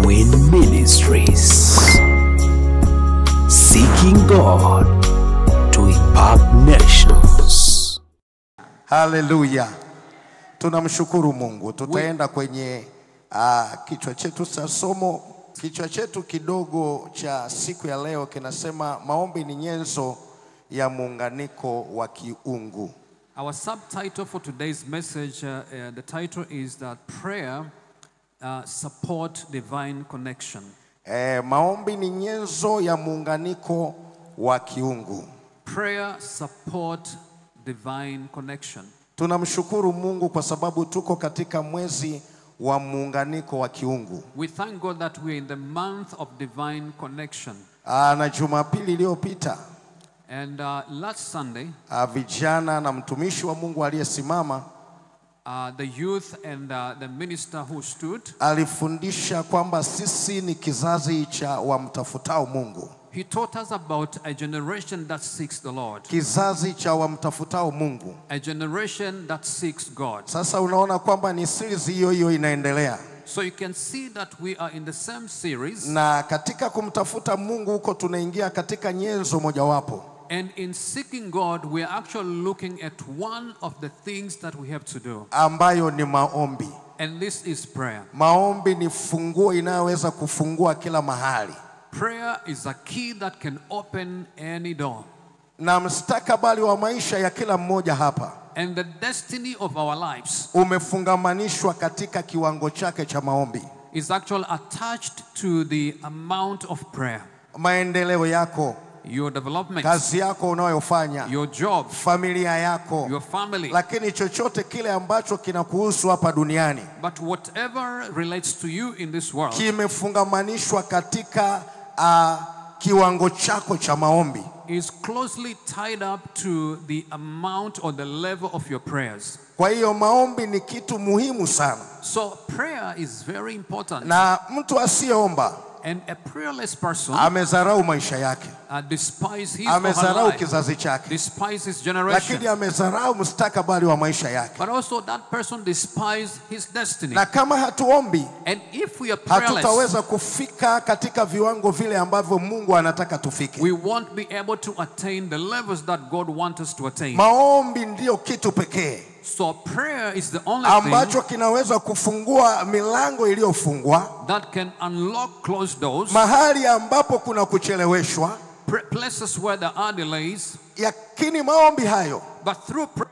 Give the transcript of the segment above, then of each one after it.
Win Ministries, seeking God to impact nations. Hallelujah. Tunamshukuru Mungu. Tutaenda kwenye kichwa chetu cha somo. Kichwa chetu kidogo cha siku ya leo kinasema maombi ni nyenzo ya muunganiko wa kiungu. Our subtitle for today's message, the title is that prayer support divine connection. Maombi ni nyenzo ya muunganiko wa kiungu. Prayer support divine connection. Tunamshukuru Mungu kwa sababu tuko katika mwezi wa muunganiko wa kiungu. We thank God that we are in the month of divine connection. Na Jumapili iliyopita And last Sunday, vijana na mtumishi wa Mungu aliyesimama, the youth and the minister who stood, alifundisha kwamba sisi ni kizazi cha wamtafutao Mungu. he taught us about a generation that seeks the Lord. Kizazi cha wamtafutao Mungu. A generation that seeks God. Sasa unaona kwamba ni series hiyo inaendelea. So you can see that we are in the same series. Na katika kumtafuta Mungu huko tunaingia katika nyenzo mojawapo. And in seeking God, we are actually looking at one of the things that we have to do. Ambayo ni maombi. And this is prayer. Maombi ni funguo inayoweza kufungua kila mahali. Prayer is a key that can open any door. Na mustakabali wa maisha ya kila mmoja hapa. And the destiny of our lives umefungamanishwa katika kiwango chake cha maombi. Is actually attached to the amount of prayer. Maendeleo yako, your development, kazi yako unayofanya, your job, familia yako, your family, lakini chochote kile ambacho kinakuhusu hapa duniani, but whatever relates to you in this world, kimefungamanishwa katika kiwango chako cha maombi. Is closely tied up to the amount or the level of your prayers. Kwa hiyo maombi ni kitu muhimu sana. So prayer is very important. Na mtu asiyeomba, and a prayerless person, amezarau maisha yake, despise his amezarau kizazi chake, despise his generation, lakini amezarau mustakabali wa maisha yake. But also that person despise his destiny. Na kama hatuombi, and if we are prayerless, hatutaweza kufika katika viwango vile ambavyo Mungu anataka tufike. We won't be able to attain the levels that God wants us to attain. Maombi ndio kitu pekee So prayer is the only ambacho kinaweza kufungua milango iliyofungwa, that can unlock closed doors, mahali ambapo kuna kucheleweshwa, places where there are delays. Yakini maombi hayo, but through prayer,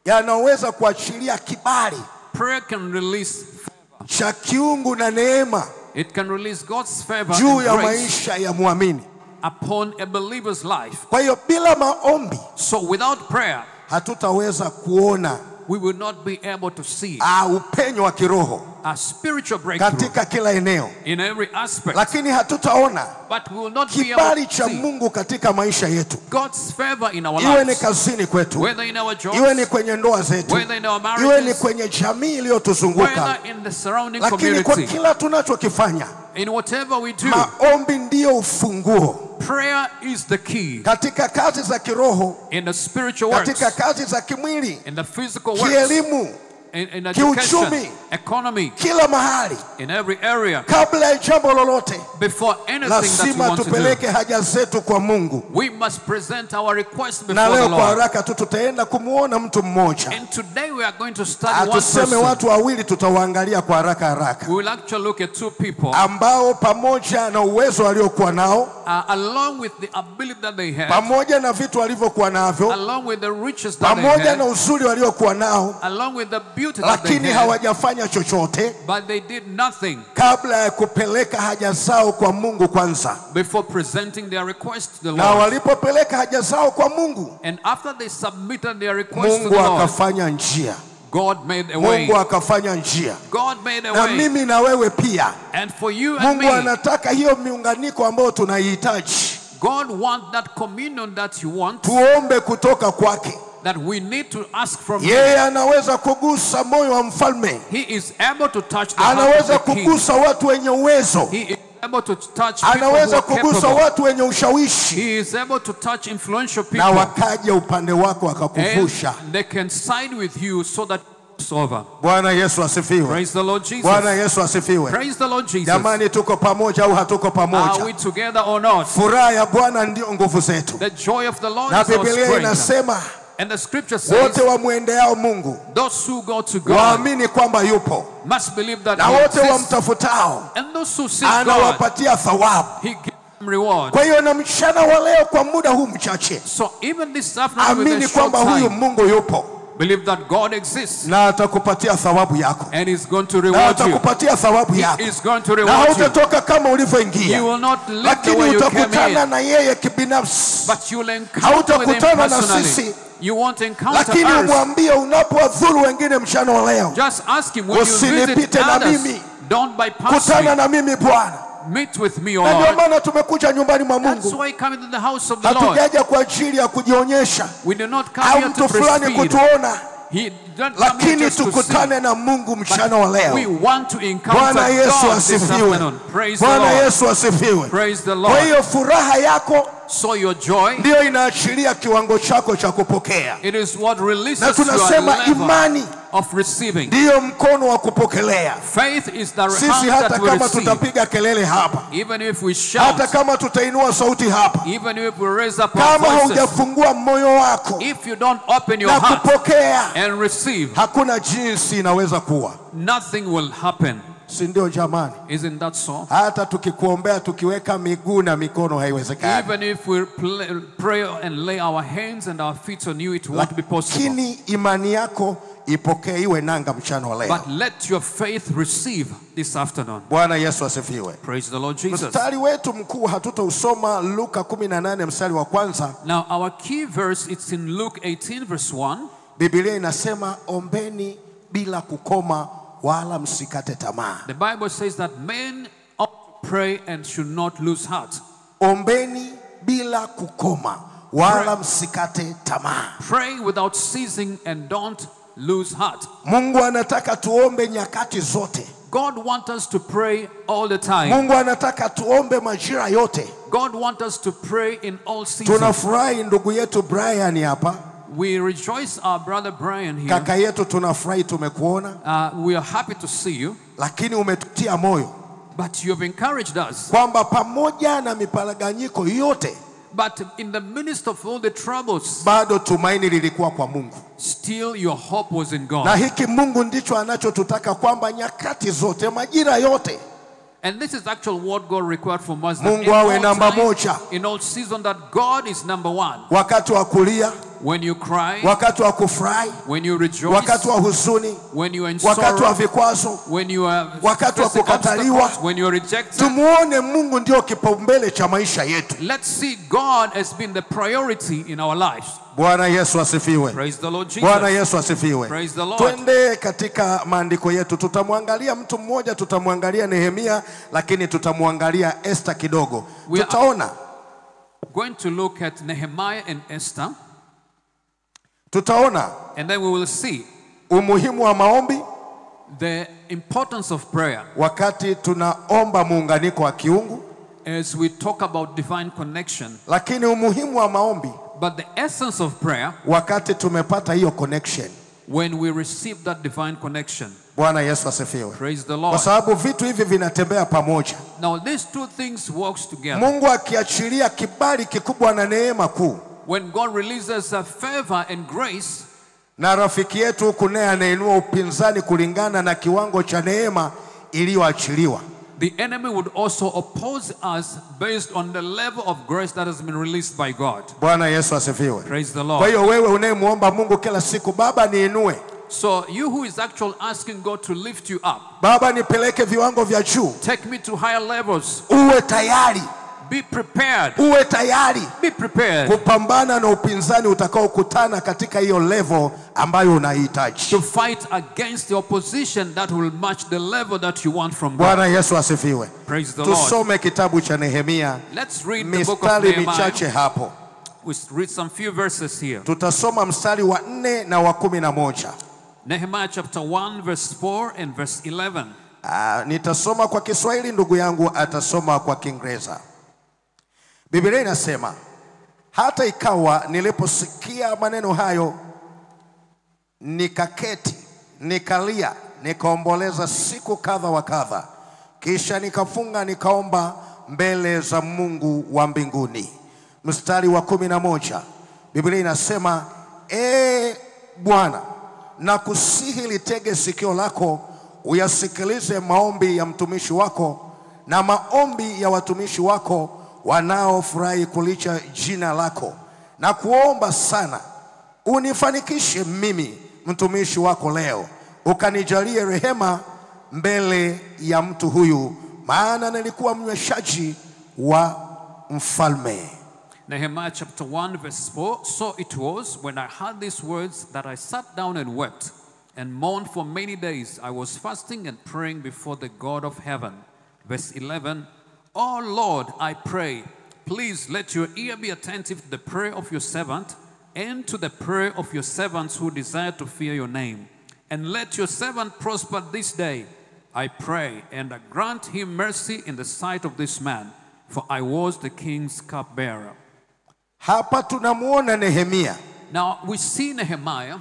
yanaweza kuachilia kibali. Prayer can release favor, cha kiungu na neema. It can release God's favor juu and ya grace maisha ya muamini upon a believer's life. Kwa hiyo bila maombi, so without prayer, hatutaweza kuona, we will not be able to see upenyo wa kiroho, a spiritual breakthrough katika kila eneo, in every aspect. Lakini hatutaona but we will not kibali cha Mungu katika maisha yetu, God's favor in our iwe ni lives, kazini kwetu, whether in our jobs, iwe ni kwenye ndoa zetu, whether in our marriages, iwe ni kwenye jamii iliyotuzunguka, whether in the surrounding lakini community. Kwa kila tunachokifanya, in whatever we do, maombi ndio ufunguo. Prayer is the key. Katika kazi za kiroho, in the spiritual works, katika kazi za kimwili, in the physical works, kielimu, in education, kiuchumi, economy, kila mahali, in every area. Kabla ya jambo lolote, before anything that we want to do, tupeleke haja zetu kwa Mungu. We must present our request before na leo the Lord. Kwa haraka tu tutaenda kumuona mtu mmoja. And today we are going to study one person. Tuseme watu wawili tutawaangalia kwa haraka. We will actually look at two people ambao pamoja na uwezo waliokuwa nao, along with the ability that they had, pamoja na vitu walivyokuwa navyo, along with the riches that they pamoja had, na uzuri waliokuwa nao, along with the beauty that they lakini had, hawajafanya chochote, but they did nothing kabla ya kupeleka haja zao kwa Mungu kwanza. Before presenting their request to the Lord. Na walipopeleka haja zao kwa Mungu, and after they submitted their request to the Mungu Lord, akafanya njia. God made a way. Mungu akafanya njia. God made a na way. mimi na wewe pia. And for you and Mungu me, anataka hiyo miunganiko ambayo tunahitaji. God wants that communion that you want. Tuombe kutoka kwake. That we need to ask from him. Yeye anaweza kugusa moyo wa mfalme. He is able to touch the heart anaweza of the king. kugusa watu wenye uwezo. He is able to touch people anaweza who are kugusa capable. watu wenye ushawishi. He is able to touch influential people. Na wakaja upande wako akakuvusha. And they can side with you so that it's over. Bwana Yesu asifiwe. Praise the Lord Jesus. Bwana Yesu asifiwe. Praise the Lord Jesus. Jamani, tuko pamoja au hatuko pamoja? Are we together or not? Furaha ya Bwana ndio nguvu zetu. The joy of the Lord Na is our Biblia strength. inasema And the scripture says, wote wamwendeao Mungu those who go to God waamini kwamba yupo, must believe that na He wote exists. wamtafutao And those who seek God, anawapatia thawabu. He gives them reward. Kwa hiyo na mchana wa leo kwa muda huu mchache, So even this afternoon with amini a short kwamba huyu time, Mungu yupo believe that God exists na atakupatia thawabu yako, and He's going to na reward you. atakupatia thawabu He yako, is going to na reward you. hautatoka kama You ulivyoingia, will not live the lakini way you came utakutana in, na yeye kibinafsi. but you'll encounter with Him Hautakutana na personally. sisi, You won't encounter lakini us. umwambie unapowadhuru wengine mchana wa leo, Just ask Him when you visit usinipite na others, mimi, don't bypass kutana me. na mimi Bwana. Meet with me, O Na ndio Lord. maana tumekuja nyumbani mwa That's Mungu. why come into the house of the Lord. Hatujaja kwa ajili ya kujionyesha We do not come au here to mtu fulani breastfeed. kutuona, He don't come here lakini just to see. tukutane na Mungu mchana wa We leo. want to encounter Bwana Yesu God this asifiwe. afternoon. Praise the Bwana Lord. Yesu asifiwe. Praise the Kwa Lord. hiyo furaha yako So your joy, ndiyo inaachilia kiwango chako cha kupokea, it is what na releases your tunasema level imani of receiving. ndiyo mkono wa kupokelea. Faith is the Sisi hand hata that will kama receive. tutapiga kelele hapa, Even if we shout, hata kama tutainua sauti hapa, even if we raise up our kama voices, haujafungua moyo wako if you don't open your na heart kupokea, and receive, hakuna jinsi inaweza kuwa, nothing will happen. si ndio jamani? Isn't that so? Hata tukikuombea tukiweka miguu na mikono haiwezekani, Even if we pray and lay our hands and our feet on you, it won't be possible. lakini imani yako ipokee, iwe nanga mchana wa leo. But let your faith receive this afternoon. Bwana Yesu asifiwe. Praise the Lord Jesus. Mstari wetu mkuu hatutausoma Luka 18 mstari wa kwanza. Now our key verse, it's in Luke 18 verse 1. Biblia inasema ombeni bila kukoma wala msikate tamaa. The Bible says that men ought to pray and should not lose heart. Ombeni bila kukoma wala msikate tamaa. Pray without ceasing and don't lose heart. Mungu anataka tuombe nyakati zote. God wants us to pray all the time. Mungu anataka tuombe majira yote. God wants us to pray in all seasons. Tunafurahi ndugu yetu Brian hapa. We rejoice our brother Brian here. Kaka yetu tunafurahi tumekuona. We are happy to see you. Lakini umetutia moyo, But you have encouraged us. kwamba pamoja na miparaganyiko yote, But in the midst of all the troubles, bado tumaini lilikuwa kwa Mungu. still your hope was in God. Na hiki Mungu ndicho anachotutaka, kwamba nyakati zote, majira yote, And this is actually what God required from us. That Mungu in awe all namba time, moja. in all season, that God is number one. Wakati wa kulia, When you cry, wakati wa kufurahi, when you rejoice, wakati wa huzuni, when you are in wakati wa sorrow, vikwazo, when you are wakati wa facing kukataliwa. obstacles, when you are rejected. Tumuone Mungu ndio kipaumbele cha maisha yetu. Let's see God as being the priority in our lives. Bwana Yesu asifiwe. Praise the Lord Jesus. Bwana Yesu asifiwe. Praise the Lord. Twende katika maandiko yetu. Tutamwangalia mtu mmoja, tutamwangalia Nehemia, lakini tutamwangalia Esther kidogo. Tutaona. Going to look at Nehemiah and Esther. Tutaona And then we will see umuhimu wa maombi the importance of prayer wakati tunaomba muunganiko wa kiungu, as we talk about divine connection. lakini umuhimu wa maombi But the essence of prayer, wakati tumepata hiyo connection. when we receive that divine connection. Bwana Yesu asifiwe. Praise the Kwa Lord. sababu vitu hivi vinatembea pamoja. Now these two things works together. Mungu akiachilia kibali kikubwa na neema kuu, When God releases a favor and grace, na rafiki yetu huku naye anainua upinzani kulingana na kiwango cha neema iliyoachiliwa, the enemy would also oppose us based on the level of grace that has been released by God. Bwana Yesu asifiwe. Praise the Kwa Lord. hiyo wewe unayemuomba Mungu kila siku, Baba niinue, So you who is actually asking God to lift you up, Baba nipeleke viwango vya juu, take me to higher levels, uwe tayari, be prepared. uwe tayari Be prepared kupambana na upinzani utakaokutana katika hiyo level ambayo unahitaji. to fight against the opposition that will match the level that you want from God. Bwana Yesu asifiwe. Praise the Lord. Tusome kitabu cha Nehemia, Let's read the book of mistari Nehemiah. michache hapo. We read some few verses here. Tutasoma mstari wa 4 na wa 11. Nehemiah chapter 1 verse 4 and verse 11. Nitasoma kwa Kiswahili, ndugu yangu atasoma kwa Kiingereza. Biblia inasema, hata ikawa niliposikia maneno hayo nikaketi nikalia, nikaomboleza siku kadha wa kadha. Kisha nikafunga nikaomba mbele za Mungu wa mbinguni. Mstari wa 11. Biblia inasema, Bwana, nakusihi litege sikio lako uyasikilize maombi ya mtumishi wako na maombi ya watumishi wako wanaofurahi kulicha jina lako, na kuomba sana unifanikishe mimi mtumishi wako leo, ukanijalie rehema mbele ya mtu huyu, maana nilikuwa mnyweshaji wa mfalme. Nehemiah chapter 1 verse 4. So it was, when I heard these words, that I sat down and wept and mourned for many days. I was fasting and praying before the God of heaven. Verse 11. Oh Lord, I pray, please let your ear be attentive to the prayer of your servant and to the prayer of your servants who desire to fear your name. And let your servant prosper this day, I pray, and grant him mercy in the sight of this man, for I was the king's cupbearer. Hapa tunamuona Nehemia. Now we see Nehemiah.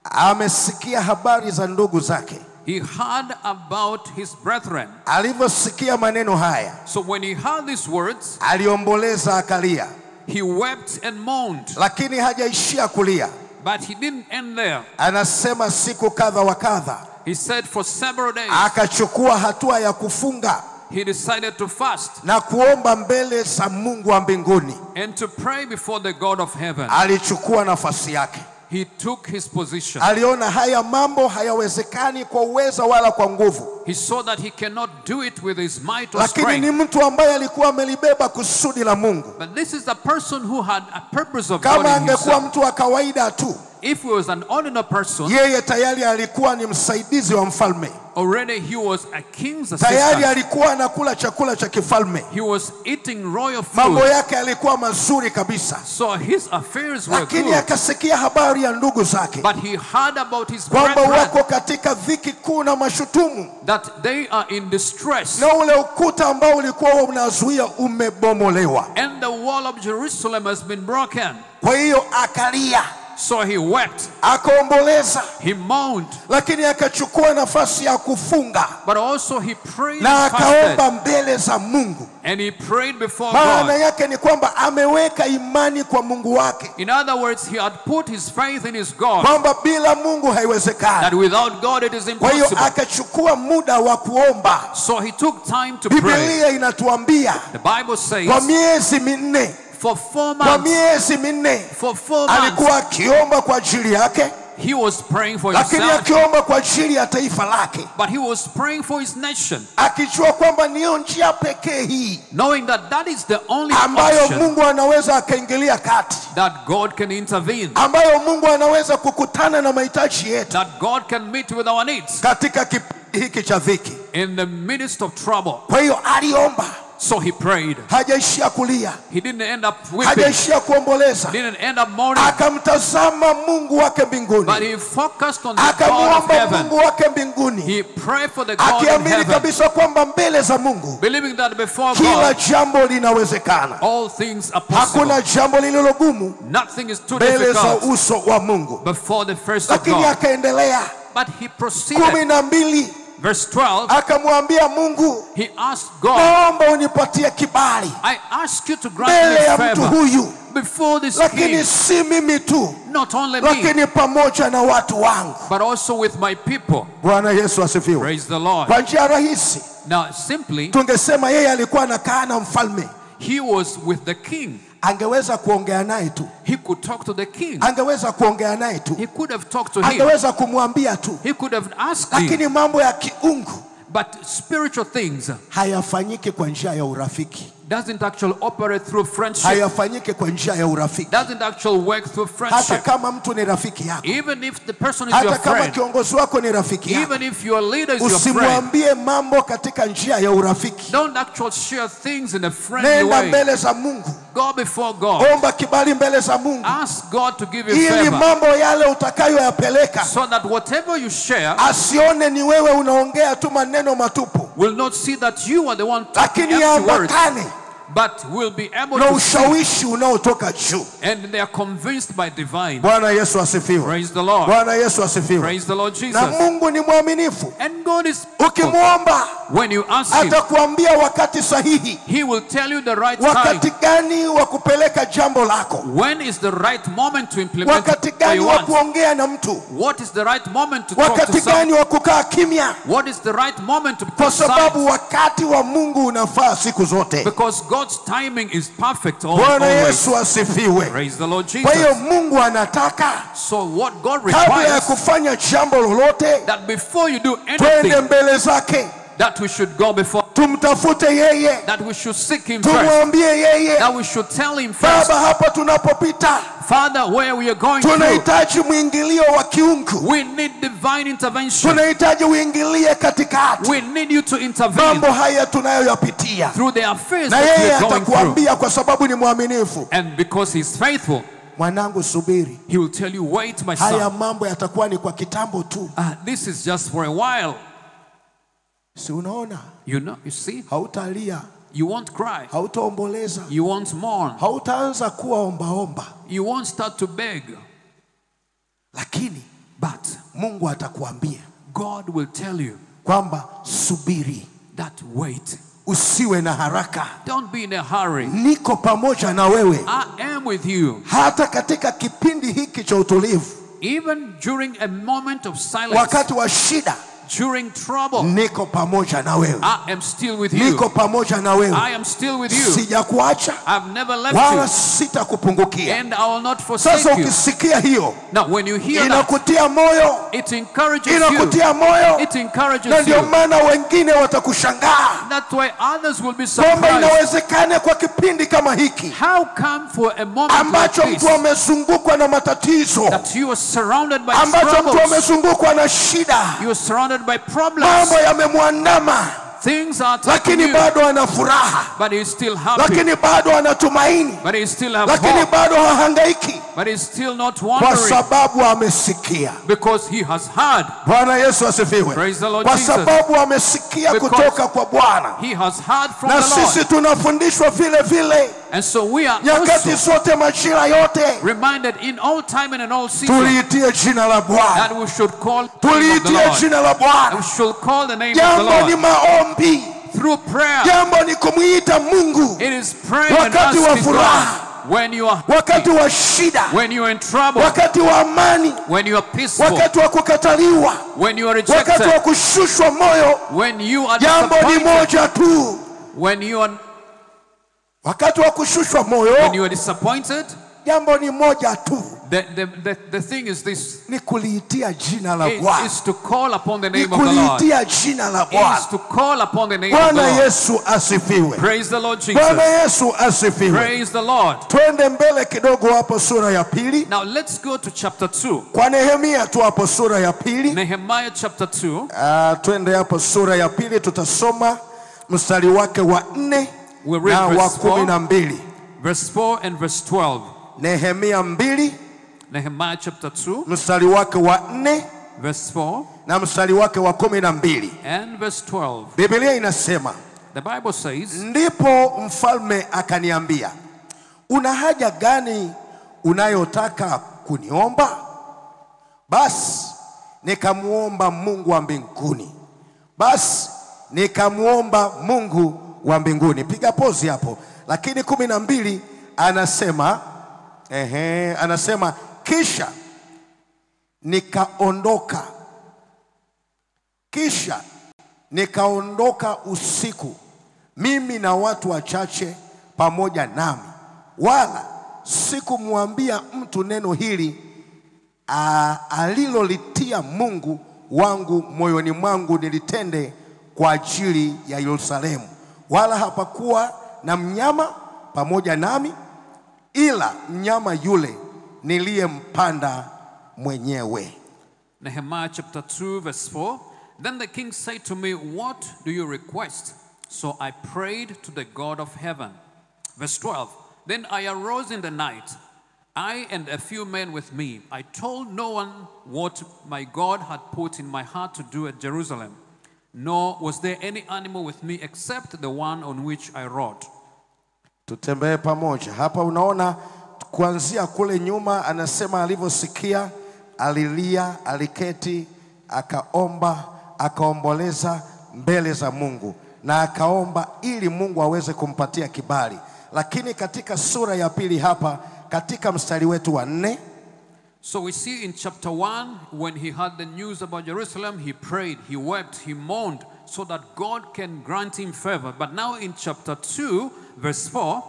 Amesikia habari za ndugu zake. He heard about his brethren. Alivyosikia maneno haya, So when he heard these words, aliomboleza akalia. he wept and moaned. Lakini hajaishia kulia. But he didn't end there. Anasema siku kadha wa kadha. He said for several days, Akachukua hatua ya kufunga he decided to fast na kuomba mbele za Mungu wa mbinguni. and to pray before the God of heaven. Alichukua nafasi yake. He took his position. Aliona haya mambo hayawezekani kwa uweza wala kwa nguvu. He saw that he cannot do it with his might or Lakini ni strength. mtu ambaye alikuwa amelibeba kusudi la Mungu. But this is a person who had a purpose of God Kama in angekuwa himself. mtu wa kawaida tu, If he was an ordinary person, yeye tayari alikuwa ni msaidizi wa mfalme. already he was a king's Tayari assistant. alikuwa anakula chakula cha kifalme. He was eating royal Mambo food. yake yalikuwa mazuri kabisa. So his affairs were Lakini good. akasikia habari ya ndugu zake But he heard about his kwamba brethren, wako katika dhiki kuu na mashutumu, that they are in distress. na ule ukuta ambao ulikuwa unazuia umebomolewa. And the wall of Jerusalem has been broken. Kwa hiyo akalia, So he wept. akaomboleza, He moaned. lakini akachukua nafasi ya kufunga But also he prayed na and fasted. akaomba mbele za Mungu. And he prayed before Maana God. yake ni kwamba ameweka imani kwa Mungu wake, In other words, he had put his faith in his God. kwamba bila Mungu That haiwezekani. without God it is Kwa hiyo impossible. akachukua muda wa kuomba. So he took time to pray. Biblia inatuambia The Bible kwa says miezi minne, for 4 kwa months, miezi minne for 4 months, alikuwa akiomba kwa ajili yake, he was praying for lakini himself, akiomba kwa ajili ya taifa lake, but he was praying for his nation, akijua kwamba niyo njia pekee hii knowing that that is the only ambayo option Mungu anaweza akaingilia kati, that God can intervene, ambayo Mungu anaweza kukutana na mahitaji yetu that God can meet with our needs katika kipindi hiki cha dhiki. in the midst of trouble. Kwa hiyo aliomba, So he prayed. hajaishia kulia, He didn't end up weeping. hajaishia kuomboleza, Didn't end up mourning. akamtazama Mungu wake But mbinguni, he focused on the God of akamwomba heaven. Mungu wake mbinguni, He prayed for the God in akiamini heaven, kabisa kwamba mbele za Mungu believing that before kila God jambo linawezekana. all things are possible. Hakuna jambo lililogumu Nothing is too mbele za difficult uso wa Mungu. before the face of Lakini God. akaendelea, But he proceeded. 12 Verse 12, akamwambia Mungu, he asked God, naomba unipatie kibali I ask you to grant mbele me ya mtu favor huyu, before this lakini king, si mimi tu, not only me, lakini pamoja na watu wangu. but also with my people. Bwana Yesu asifiwe. Praise the Lord. Kwa njia rahisi Now, simply, tungesema yeye alikuwa anakaa na mfalme, he was with the king. angeweza kuongea naye tu, He could talk to the king. angeweza kuongea naye tu, He could have talked to him. angeweza kumwambia tu, He could have asked him. lakini mambo ya kiungu But spiritual things hayafanyiki kwa njia ya urafiki, doesn't actually operate through friendship. hayafanyiki kwa njia ya urafiki. Doesn't actually work through Hata friendship. kama mtu ni rafiki yako, Even if the person is your hata kama friend, kiongozi wako ni rafiki yako, even if your leader is your friend, usimwambie mambo katika njia ya urafiki. don't actually share things in a friendly Nenda way. mbele za Mungu, Go before God. omba kibali mbele za Mungu, Ask God to give you ili favor, mambo yale utakayoyapeleka so that whatever you share asione ni wewe unaongea tu maneno matupu, will not see that you are the one talking lakini empty words, yaambatane but will be able na to see. ushawishi unaotoka juu. And they are convinced by divine. Bwana Yesu asifiwe. Praise the Lord. Bwana Yesu asifiwe. Praise the Lord Jesus. Na Mungu ni mwaminifu. And God is, Ukimwomba when you ask him, atakuambia wakati sahihi. he will tell you the right time. Wakati gani wa kupeleka jambo lako? When is the right moment to implement Wakati what gani you wa want? kuongea na mtu? What is the right moment to talk to Wakati someone? gani wa kukaa kimya? What is the right moment to Kwa put silence? sababu wakati wa Mungu unafaa siku zote. Because God's timing is perfect Bwana always. Yesu asifiwe. Praise the Lord Kwa hiyo Jesus. Mungu anataka So what God kabla ya requires, kufanya jambo lolote, that before you do twende anything, mbele zake, that we should go before, tumtafute yeye, that we should seek him first, tumwambie yeye, that we should tell him first, Baba, hapa tunapopita Father, where we are going through, tunahitaji mwingilio wa kiungu, we need divine intervention. tunahitaji uingilie katikati We need you to intervene mambo haya tunayoyapitia, through the affairs na that we yeye are going through. atakuambia kwa sababu ni mwaminifu, And because he's faithful, mwanangu, subiri, he will tell you, wait, my haya son. mambo yatakuwa ni kwa kitambo tu. This is just for a while. Si unaona? You know, you see, Hautalia, you won't cry, hautaomboleza, you won't mourn, hautaanza kuwa ombaomba, you won't start to beg, lakini but Mungu atakuambia God will tell you kwamba subiri, that wait. usiwe na haraka, Don't be in a hurry. niko pamoja na wewe I am with you. hata katika kipindi hiki cha utulivu, Even during a moment of silence, wakati wa shida, during trouble, niko pamoja na wewe, I am still with you. niko pamoja na wewe, I am still with you. sijakuacha I've never left wala you, sitakupungukia. and I will not Sasa forsake you. ukisikia hiyo, Now, when you hear that, inakutia moyo, it encourages you. inakutia moyo, It na encourages ndio you. maana wengine watakushangaa That's why others will be kwamba surprised. inawezekana kwa kipindi kama hiki How come for a moment like ambacho this mtu amezungukwa na matatizo, that you are surrounded by ambacho mtu troubles, amezungukwa na shida, you are surrounded by problems, mambo yamemwandama, things are attacking lakini you, bado ana furaha, but he's still happy, lakini bado ana tumaini, but he still have lakini hope, bado hahangaiki, but he's still not kwa wandering sababu amesikia. because he has heard. Bwana Yesu asifiwe. Praise the Lord Kwa Jesus. sababu amesikia Because kutoka kwa Bwana, He has heard from na the sisi Lord. tunafundishwa vile vile And so we are nyakati also zote, majira yote, reminded in all time and in all season tuliitie jina la Bwana, that we should call the name of the tuliitie Lord. jina la We Bwana. should call the name of the Jambo ni Lord maombi, through prayer. jambo ni kumwita Mungu It is praying and wakati wa asking furaha, God when you are wakati happy, wa shida, when you are in trouble, wakati wa amani, when you are peaceful, wakati wa kukataliwa, when you are wakati wa rejected, kushushwa moyo. when you are Jambo ni disappointed, moja tu, when you are wakati wa kushushwa moyo, disappointed. jambo ni moja tu, The thing is this: ni kuliitia jina la it Bwana, is to call upon the ni name of the Lord. kuliitia jina la It is Bwana. to call upon the name of the Bwana Lord. Yesu asifiwe. Praise the Lord Bwana Jesus. Yesu asifiwe. Praise the Lord. Twende mbele kidogo hapo sura ya pili. Now let's go to chapter 2. Kwa Nehemia tu hapo sura ya pili. Nehemiah chapter 2. Twende hapo sura ya pili, tutasoma mstari wake wa 4 We read na wa verse 4, 12. verse 4 and verse 12. Nehemia 2 Nehemiah chapter 2, mstari wake wa 4 verse 4 na mstari wake wa 12. and verse 12. Biblia inasema, The Bible says, ndipo mfalme akaniambia, una haja gani unayotaka kuniomba? Basi nikamuomba Mungu wa mbinguni. Basi nikamuomba Mungu wa mbinguni. Piga pause hapo. Lakini 12 anasema anasema kisha nikaondoka usiku, mimi na watu wachache pamoja nami, wala sikumwambia mtu neno hili alilolitia Mungu wangu moyoni mwangu nilitende kwa ajili ya Yerusalemu. Wala hapakuwa na mnyama pamoja nami, ila mnyama yule niliyempanda mwenyewe. Nehemiah chapter 2, verse 4. Then the king said to me, what do you request? So I prayed to the God of heaven. Verse 12. Then I arose in the night, I and a few men with me. I told no one what my God had put in my heart to do at Jerusalem, nor was there any animal with me except the one on which I rode. Tutembee pamoja. Hapa unaona kuanzia kule nyuma anasema alivyosikia, alilia, aliketi, akaomba, akaomboleza mbele za Mungu na akaomba ili Mungu aweze kumpatia kibali. Lakini katika sura ya pili hapa katika mstari wetu wa 4, so we see in chapter 1, when he heard the news about Jerusalem, he prayed, he wept, he mourned, so that God can grant him favor. But now in chapter 2, verse 4,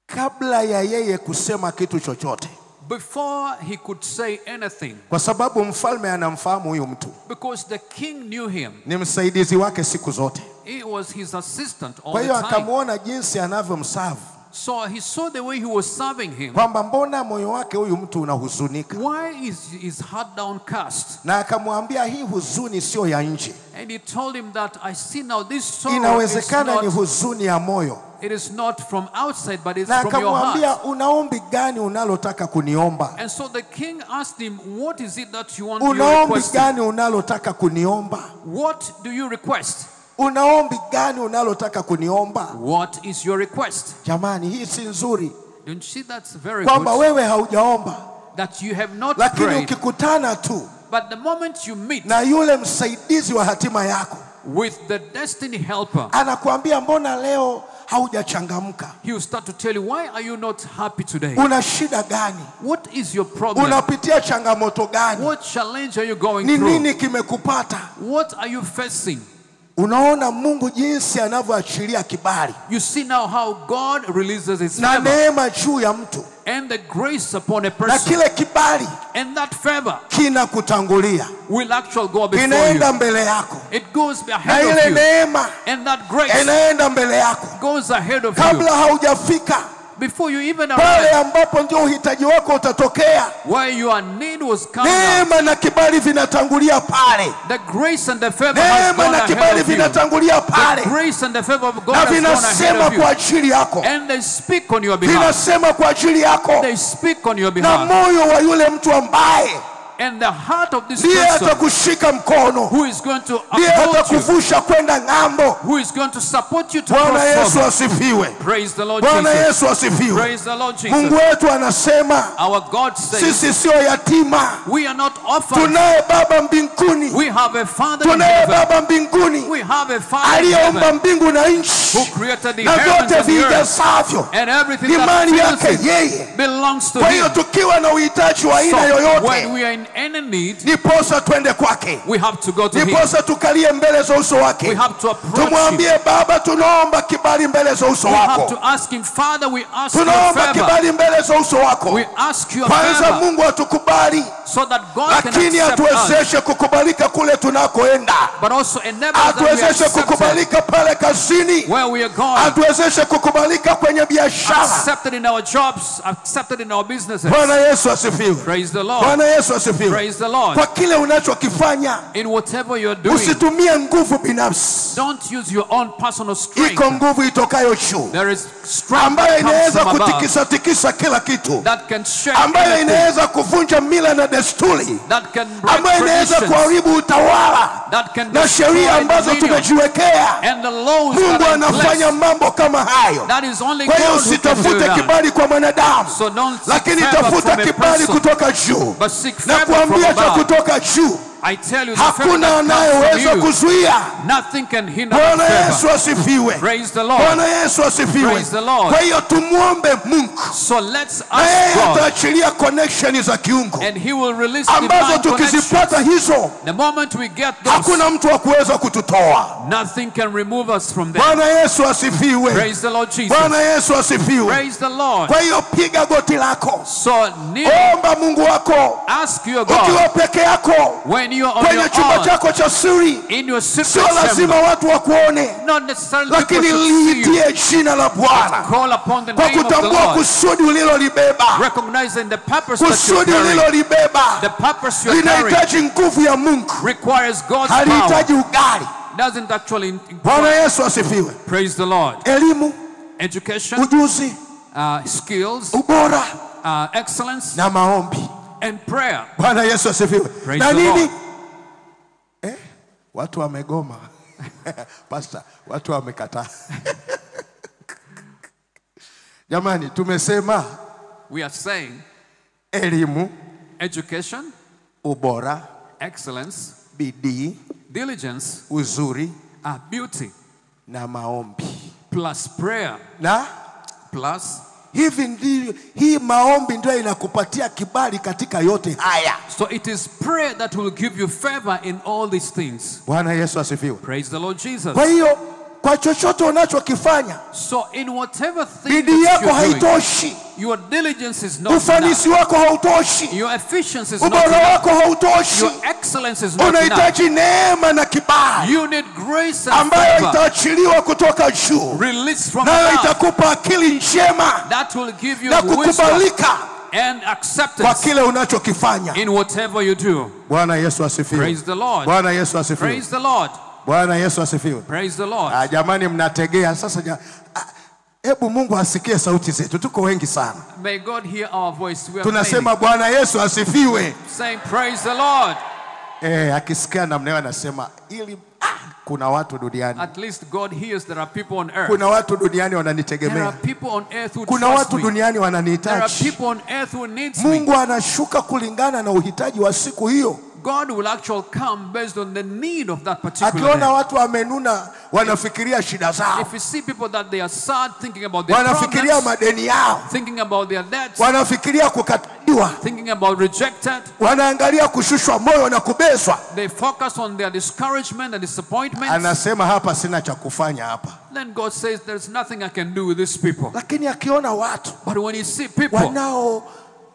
kabla ya yeye kusema kitu chochote, before he could say anything, kwa sababu mfalme anamfahamu huyu mtu, because the king knew him, ni msaidizi wake siku zote. he was his assistant all Kwa the hiyo time. akamuona jinsi anavyomserve, So he saw the way he was serving him. kwamba mbona moyo wake huyu mtu unahuzunika, Why is his heart downcast? na akamwambia hii huzuni sio ya nje, And he told him that I see now this sorrow is inawezekana ni not, huzuni ya moyo. it is not from outside, but it's Na from your akamwambia heart. una ombi gani unalotaka kuniomba? And so the king asked him, what is it that you want to Una ombi request? gani unalotaka kuniomba? What do you request? Una ombi gani unalotaka kuniomba? What is your request? Jamani, hii si nzuri Don't you see that's very kwamba good? wewe haujaomba, That you have not lakini prayed, ukikutana tu but the moment you meet na yule msaidizi wa hatima yako with the destiny helper, anakuambia mbona leo haujachangamka? he will start to tell you, why are you not happy today? Una shida gani? What is your problem? Unapitia changamoto gani? What challenge are you going Ni through? nini kimekupata? What are you facing? Unaona Mungu jinsi anavyoachilia kibali You see now how God releases his na favor neema juu ya mtu, and the grace upon a na person. kile kibali And that favor kinakutangulia, will actually go before inaenda you. mbele yako, It goes na ahead ile of you. neema And that grace inaenda mbele yako goes ahead of you. kabla haujafika Before you even pale arrive, ambapo ndio uhitaji wako utatokea. where your need was coming out, Neema na kibali vinatangulia pale. the grace and the favor has Neema gone na ahead kibali of you. vinatangulia The pale, grace and the favor of God na has gone ahead vinasema of kwa you. ajili yako, And they speak on your behalf. vinasema kwa ajili yako, They speak on your na behalf. moyo wa yule mtu ambaye And the heart of this ndiye person atakushika mkono, who is going to ndiye uphold you, atakuvusha kwenda ng'ambo. who is going to support you to Bwana cross Yesu over. asifiwe. Praise the Lord Bwana Jesus. Yesu asifiwe. Praise the Lord Mungu Jesus. wetu anasema Our God says, sisi sio yatima, we are not orphans. tunaye Baba mbinguni, We have a Father in tunaye heaven. Baba mbinguni We have a Father in aliyeumba heaven mbingu na who nchi created the na heavens vyote and the earth. vijazavyo, And everything ni that mali fills yake it yeye. belongs to Kwa hiyo Him. tukiwa na uhitaji wa aina So when yoyote, we are in any need, niposa twende kwake, we have to go to Him. niposa tukalie mbele za uso We wake, have to approach Him. tumwambie Baba, tunaomba kibali mbele za uso We have wako, to ask Him, Father, we ask your tunaomba favor. kibali mbele za uso wako. We ask your Kwanza favor Mungu atukubali, so that God can lakini accept us, atuwezeshe kukubalika kule tunakoenda, but also enable us that we are atuwezeshe accepted kukubalika pale kazini, where we are going, atuwezeshe kukubalika kwenye biashara. accepted in our jobs, accepted in our businesses. Bwana Yesu asifiwe. Praise the Lord. Bwana Yesu asifiwe. Praise the Lord. Kwa kile unachokifanya In whatever you're doing, usitumie nguvu binafsi, don't use your own personal strength. iko nguvu itokayo juu There is strength ambayo that comes inaweza from above kutikisa tikisa kila kitu, that can shake ambayo anything, inaweza kuvunja mila na desturi, that can break ambayo inaweza traditions, kuharibu utawala that can na destroy sheria ambazo dominion tumejiwekea. and the laws Mungu that are in anafanya place. mambo kama hayo. That is only Kwa hiyo God who can do usitafute that. kibali kwa mwanadamu, So don't seek lakini favor tafuta from a kibali person, kutoka juu, but seek na favor from kuambia cha above. kutoka juu I tell you, the favor hakuna that comes anayeweza from you, kuzuia. nothing can hinder Bwana that Yesu favor. asifiwe. Praise the Lord. Bwana Yesu asifiwe. Praise the Lord. Kwa hiyo tumuombe Mungu, So let's na yeye ask God, ataachilia connection za kiungu and He will release ambazo divine tukizipata connections. hizo, The moment we get those, hakuna mtu wa kuweza kututoa. nothing can remove us from them. Bwana Yesu asifiwe. Praise the Lord Jesus. Bwana Yesu asifiwe. Praise the Lord. Kwa hiyo piga goti lako, So kneel, omba Mungu wako ask your God, ukiwa peke yako when you are on kwenye your chumba own, chako cha siri. in your secret Sio lazima chamber, watu wakuone, not necessarily people lakini should see you. liitie jina la Bwana Call upon the kwa name of the kutambua Lord, kusudi ulilolibeba. recognizing the purpose that you Kusudi carry. ulilolibeba The purpose you're carrying linahitaji nguvu ya Mungu, requires God's power. halihitaji ugali. Doesn't actually Bwana Yesu asifiwe. praise the Lord. Elimu, Education, ujuzi, skills, ubora excellence, na maombi. and prayer. Bwana Yesu asifiwe. Praise Na the nini? Lord. Watu wamegoma. Pastor, watu wamekataa. Jamani, tumesema We are saying elimu, education, ubora, excellence, bidii, diligence, uzuri beauty, na maombi. plus prayer, Na plus hivi ndio, hii maombi ndio inakupatia kibali katika yote haya. so it is prayer that will give you favor in all these things. Bwana Yesu asifiwe. Praise the Lord Jesus. Kwa hiyo kwa chochote unachokifanya, So in whatever thing bidii that yako you're doing, haitoshi, your diligence is not ufanisi enough. wako hautoshi, Your efficiency is not ubora enough. wako hautoshi. Your excellence is not enough. Unahitaji neema na kibali You need grace and ambayo favor itaachiliwa kutoka juu, released from nayo above. itakupa akili njema That will give you na wisdom kukubalika and kwa acceptance kile unachokifanya. in whatever you do. Bwana Yesu asifiwe. Praise the Lord. Bwana Yesu asifiwe. Praise the Lord. Bwana Yesu asifiwe. Praise the Lord. Jamani, mnategea sasa. Hebu Mungu asikie sauti zetu, tuko wengi sana. May God hear our voice. We are Tunasema Bwana Yesu asifiwe. saying praise the Lord. Akisikia namna hiyo anasema ili kuna watu duniani. At least God hears there are people on earth. Kuna watu duniani There wananitegemea. are people on earth who Kuna trust watu me. duniani There are wananihitaji. people on earth who needs me. Mungu anashuka kulingana na uhitaji wa siku hiyo. God will actually come based on the need of that particular Akiona day. watu wamenuna, wanafikiria shida zao, If you see people that they are sad, thinking about their wanafikiria problems, madeni yao, thinking about their debts, wanafikiria kukataliwa, thinking about rejected, wanaangalia kushushwa moyo na kubezwa. they focus on their discouragement and disappointment. Anasema hapa sina cha kufanya hapa. Then God says there's nothing I can do with these people. Lakini akiona watu But when you see people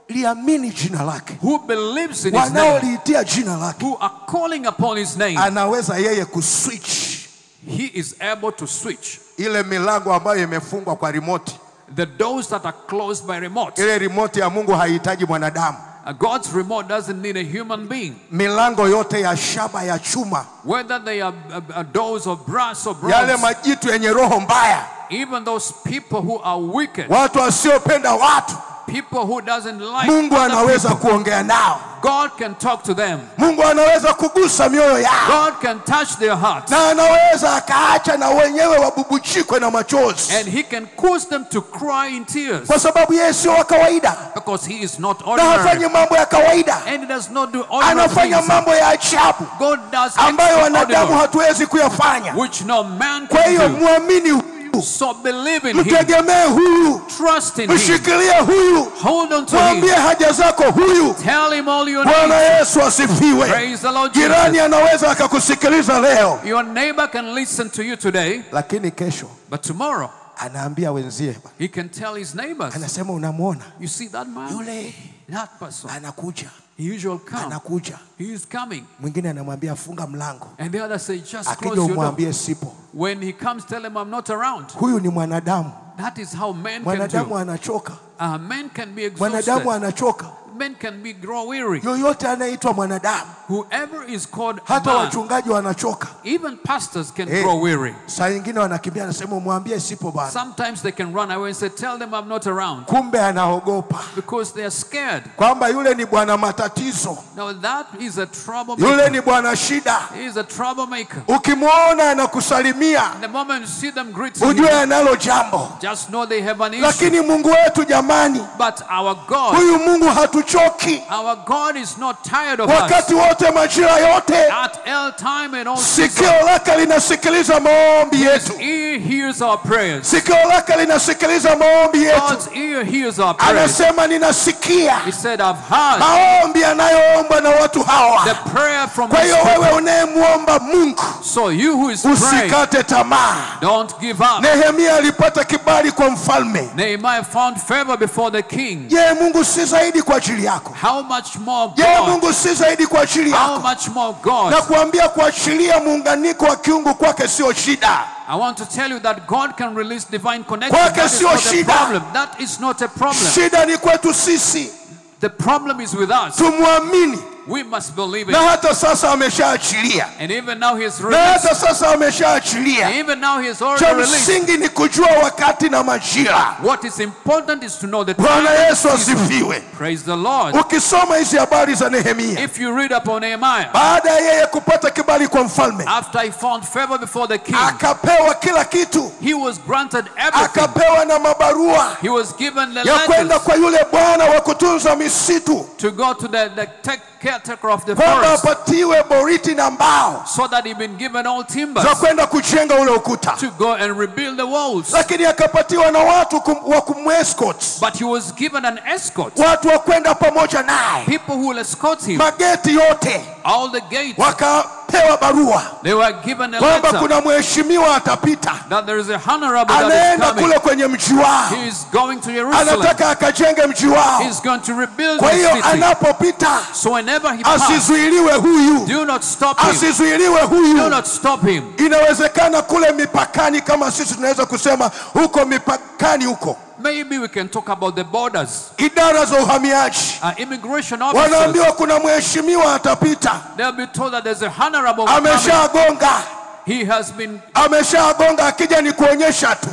wanaoliamini jina lake, who believes in His name, wanaoliitia jina lake, who are calling upon His name, anaweza yeye kuswitch He is able to switch ile milango ambayo imefungwa kwa remote. the doors that are closed by remote. Ile remote ya Mungu haihitaji mwanadamu. God's remote doesn't need a human being. Milango yote ya shaba, ya chuma, Whether they are doors of brass or yale bronze, majitu yenye roho mbaya, even those people who are wicked, watu wasiopenda watu, people who doesn't like Mungu other anaweza people, kuongea nao. God can talk to them. Mungu anaweza kugusa mioyo yao, God can touch their hearts. na anaweza akaacha na wenyewe wabubuchikwe na machozi, And He can cause them to cry in tears. kwa sababu yeye sio wa kawaida Because He is not na hafanyi ordinary. mambo ya kawaida. And He does not do ordinary Anafanya things. mambo ya ajabu God does ambayo wanadamu extraordinary, hatuwezi kuyafanya. which no man Kwa hiyo can do. muamini huyu, So believe in Him. mtegemee huyu, Trust in Him. mshikilie huyu, Hold on to mwambie Him. haja zako huyu. Tell Him all your Bwana needs. Yesu asifiwe. Praise the Lord Jirani Jesus. anaweza akakusikiliza leo, Your neighbor can listen to you today, lakini kesho but tomorrow anaambia wenzie, he can tell his neighbors, anasema unamwona you see that man? yule That person. anakuja, He usually comes. anakuja. He is coming. Mwingine anamwambia funga mlango, And the other say, just akija close your door. umwambie sipo. When he comes, tell him I'm not around. Huyu ni mwanadamu. That is how men can Mwanadamu do. anachoka, Men can be mwanadamu exhausted. anachoka. Men can grow weary. Yoyote anaitwa mwanadamu, Whoever is called hata man, wachungaji wanachoka. even pastors can grow weary. Saa nyingine wanakimbia, anasema umwambie sipo bwana, Sometimes they can run away and say, tell them I'm not around. kumbe anaogopa Because they are scared. kwamba yule ni bwana matatizo, Now that is a troublemaker. yule ni bwana shida. He is a troublemaker. Ukimwona anakusalimia, The moment you see them greeting ujue you, analo jambo. just know they have an issue. Lakini Mungu wetu jamani, But our God, huyu Mungu hatuchoki. our God is not tired of us. Wakati wote, majira yote, At all time and all seasons, sikio lake linasikiliza maombi yetu. His ear hears our prayers. Sikio lake linasikiliza maombi yetu. God's ear hears our prayers. Anasema ninasikia He said, I've heard maombi yanayoombwa na watu hawa. the prayer from Kwa His hiyo wewe people. unayemwomba Mungu, So you who is praying, usikate tamaa. don't give up. Nehemia alipata kibali kwa mfalme. Nehemiah found favor before the king. Je, Mungu si zaidi kwa ajili yako? How much more Je, God? Mungu si zaidi kwa ajili How yako? much more God? Na kuambia kuachilia muunganiko wa kiungu kwake sio shida. I want to tell you that God can release divine connection. Kwake That is sio not a shida. problem. That is not a problem. Shida ni kwetu sisi. The problem is with us. Tumwamini We must believe na it. hata sasa ameshaachilia, And even now he is na released. hata sasa ameshaachilia. And even now he is Cha already released. msingi ni kujua wakati na majira. What is important is to know the time. Bwana and Yesu season. asifiwe. Praise the Lord. Ukisoma hizi habari za Nehemia, If you read upon Nehemiah, baada ya yeye kupata kibali kwa mfalme, after he found favor before the king, akapewa kila kitu, he was granted everything. akapewa na mabarua He was given the ya kwenda letters kwa yule bwana wa kutunza misitu, to go to the caretaker of the kwamba forest, apatiwe boriti na mbao so that he'd been given all timbers za kwenda kujenga ule ukuta, to go and rebuild the walls. lakini akapatiwa na watu wa kumescort, But he was given an escort, watu wa kwenda pamoja naye, people who will escort him, mageti yote all the gates. wakapewa barua They were given a kwamba letter kuna mheshimiwa atapita, that there is a honorable that is anaenda coming. kule kwenye mji wao, He is going to Jerusalem. anataka akajenge mji wao. He is going to rebuild Kwa the hiyo city. anapopita So whenever he passes, asizuiliwe huyu, do not stop him. asizuiliwe Do huyu. not stop him. Inawezekana kule mipakani, kama sisi tunaweza kusema huko mipakani huko, Maybe we can talk about the borders. idara za uhamiaji Immigration officers, wanaambiwa kuna mheshimiwa atapita, they'll be told that there's a honorable coming. ameshagonga, He has been, ameshagonga, akija ni kuonyesha tu,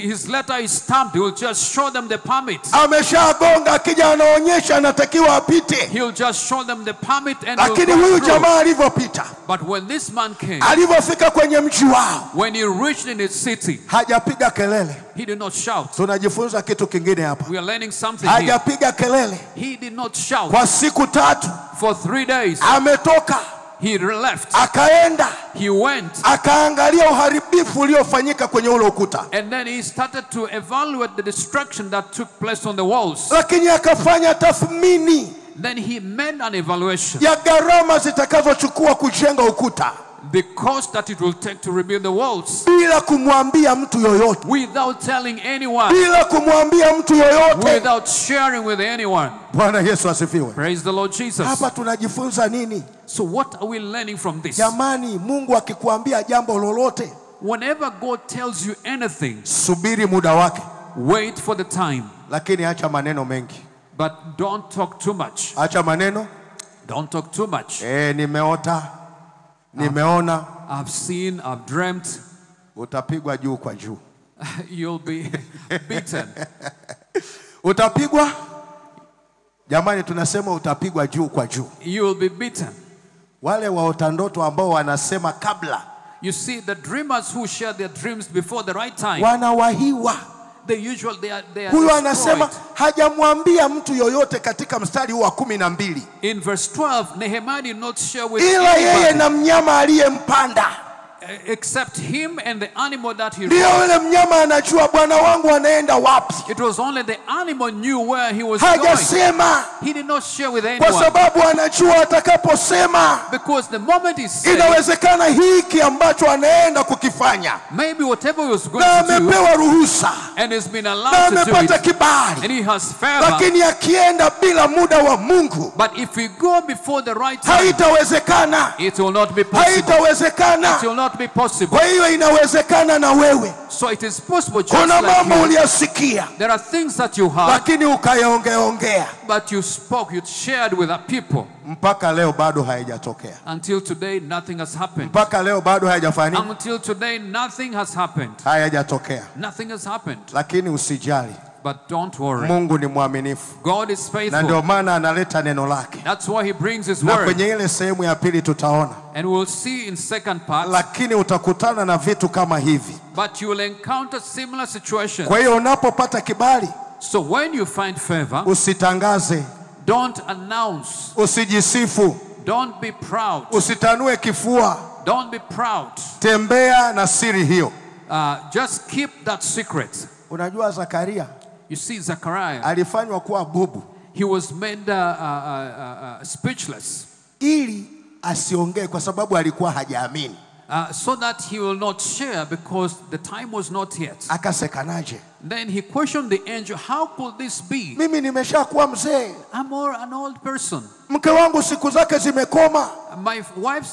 his letter is stamped. He will just show them the permit. ameshagonga, akija anaonyesha anatakiwa apite. He'll just show them the permit and he'll Lakini go huyu through. jamaa alivyopita, But when this man came, alivyofika kwenye mji wao, when he reached in his city, hajapiga kelele. he did not shout. Tunajifunza kitu kingine hapa, We are learning something here. hajapiga kelele. He did not shout. Kwa siku 3 For 3 days, ametoka, he left. akaenda, He went. akaangalia uharibifu uliofanyika kwenye ule ukuta, And then he started to evaluate the destruction that took place on the walls. lakini akafanya tathmini Then he made an evaluation. ya gharama zitakazochukua kujenga ukuta, The cost that it will take to rebuild the walls, bila kumwambia mtu yoyote, without telling anyone, bila kumwambia mtu yoyote. without sharing with anyone. Bwana Yesu asifiwe. Praise the Lord Jesus. Hapa tunajifunza nini? So what are we learning from this? Jamani, Mungu akikuambia jambo lolote, Whenever God tells you anything, subiri muda wake, wait for the time. lakini acha maneno mengi, But don't talk too much. acha maneno. Don't talk too much. Nimeota, nimeona. I've seen, I've dreamt. Utapigwa juu kwa juu, You'll be beaten. utapigwa. Jamani, tunasema utapigwa juu kwa juu. You will be beaten. Wale waota ndoto ambao wanasema kabla, You see, the dreamers who share their dreams before the right time, wanawahiwa. they are Huyu anasema destroyed. hajamwambia mtu yoyote katika mstari huu wa 12, In verse 12, Nehemiah did not share with ila yeye anybody na mnyama aliyempanda. except him and the animal that he Ndio rode. yule mnyama anajua bwana wangu anaenda wapi. It was only the animal knew where he was going. Hajasema He did not share with kwa anyone, sababu anajua atakaposema, because the moment he said, inawezekana hiki ambacho anaenda kukifanya, maybe whatever he was going na to do, amepewa ruhusa and has been na allowed to do amepata it, kibali, and he has favor. lakini akienda bila muda wa Mungu But if we go before the right time, haitawezekana, it will not be possible. haitawezekana. It will not be possible. Kwa hiyo inawezekana na wewe, So it is possible just kuna like mambo you. uliyasikia There are things that you heard, lakini ukayaongeongea, but you spoke, you shared with the people. mpaka leo bado haijatokea, Until today, nothing has happened. mpaka leo bado haijafanya, Until today, nothing has happened. hayajatokea. Nothing has happened. Lakini usijali, But don't worry. Mungu ni mwaminifu, God is na faithful. ndio maana analeta neno lake, That's why he brings his na word. kwenye ile sehemu ya pili tutaona. And we'll see in second part. Lakini utakutana na vitu kama hivi. But you will encounter similar situations. Kwa hiyo unapopata kibali, So when you find favor, usitangaze, don't announce. usijisifu, Don't be proud. usitanue kifua, Don't be proud. tembea na siri hiyo. Just keep that secret. Unajua Zakaria You see, Zechariah, alifanywa kuwa bubu he was made speechless, ili asiongee, kwa sababu alikuwa hajaamini. so that he will not share, because the time was not yet. Akasekanaje? Then he questioned the angel, how could this be? Mimi nimeshakuwa mzee, I'm an old person. mke wangu siku zake zimekoma, my wife,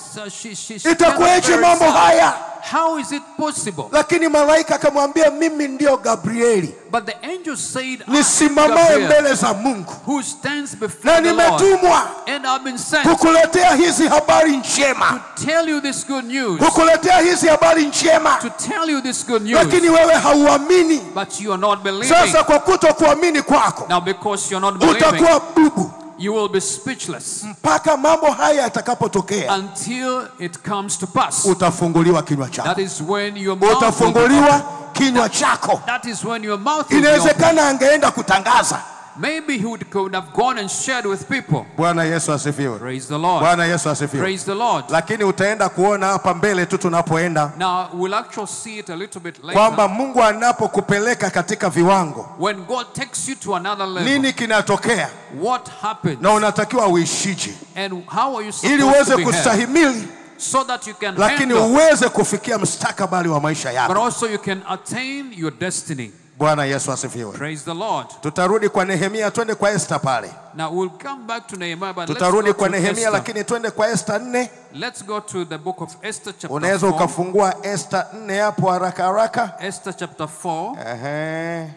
Itakuweje mambo haya? How is it possible? Lakini malaika akamwambia, mimi ndio Gabrieli, But the angel said, nisimamaye mbele za Mungu, who stands na before the Lord, nimetumwa and I've been sent kukuletea hizi habari njema, to tell you this good news, kukuletea hizi habari njema, to tell you this good news, lakini wewe hauamini. but you are not believing. Sasa kwa kutokuamini kwako, Now because you're not believing, utakuwa bubu you will be speechless mpaka mambo haya yatakapotokea. until it comes to pass. Utafunguliwa kinywa chako, That is when your mouth will be utafunguliwa opened. kinywa chako. That is when your mouth will be opened. Inawezekana angeenda kutangaza. Maybe he could have gone and shared with people. Bwana Yesu asifiwe. Praise the Lord. Bwana Yesu asifiwe. Praise the Lord. Lakini utaenda kuona hapa mbele tu tunapoenda Now we'll actually see it a little bit kwamba later. Mungu anapokupeleka katika viwango, When God takes you to another level, nini kinatokea what happens na unatakiwa uishije and how are you ili supposed uweze to behave kustahimili, so that you can lakini handle, uweze kufikia mustakabali wa maisha but yako. also you can attain your destiny. Bwana Yesu asifiwe. Praise the Lord. Tutarudi kwa Nehemia, twende kwa Esther pale. Now we'll come back to Nehemiah, but Tutarudi let's kwa go to Nehemia, Esther. lakini twende kwa Esther 4. Let's go to the book of Esther chapter Unaweza 4. ukafungua Esther 4 hapo haraka haraka. Esther chapter 4.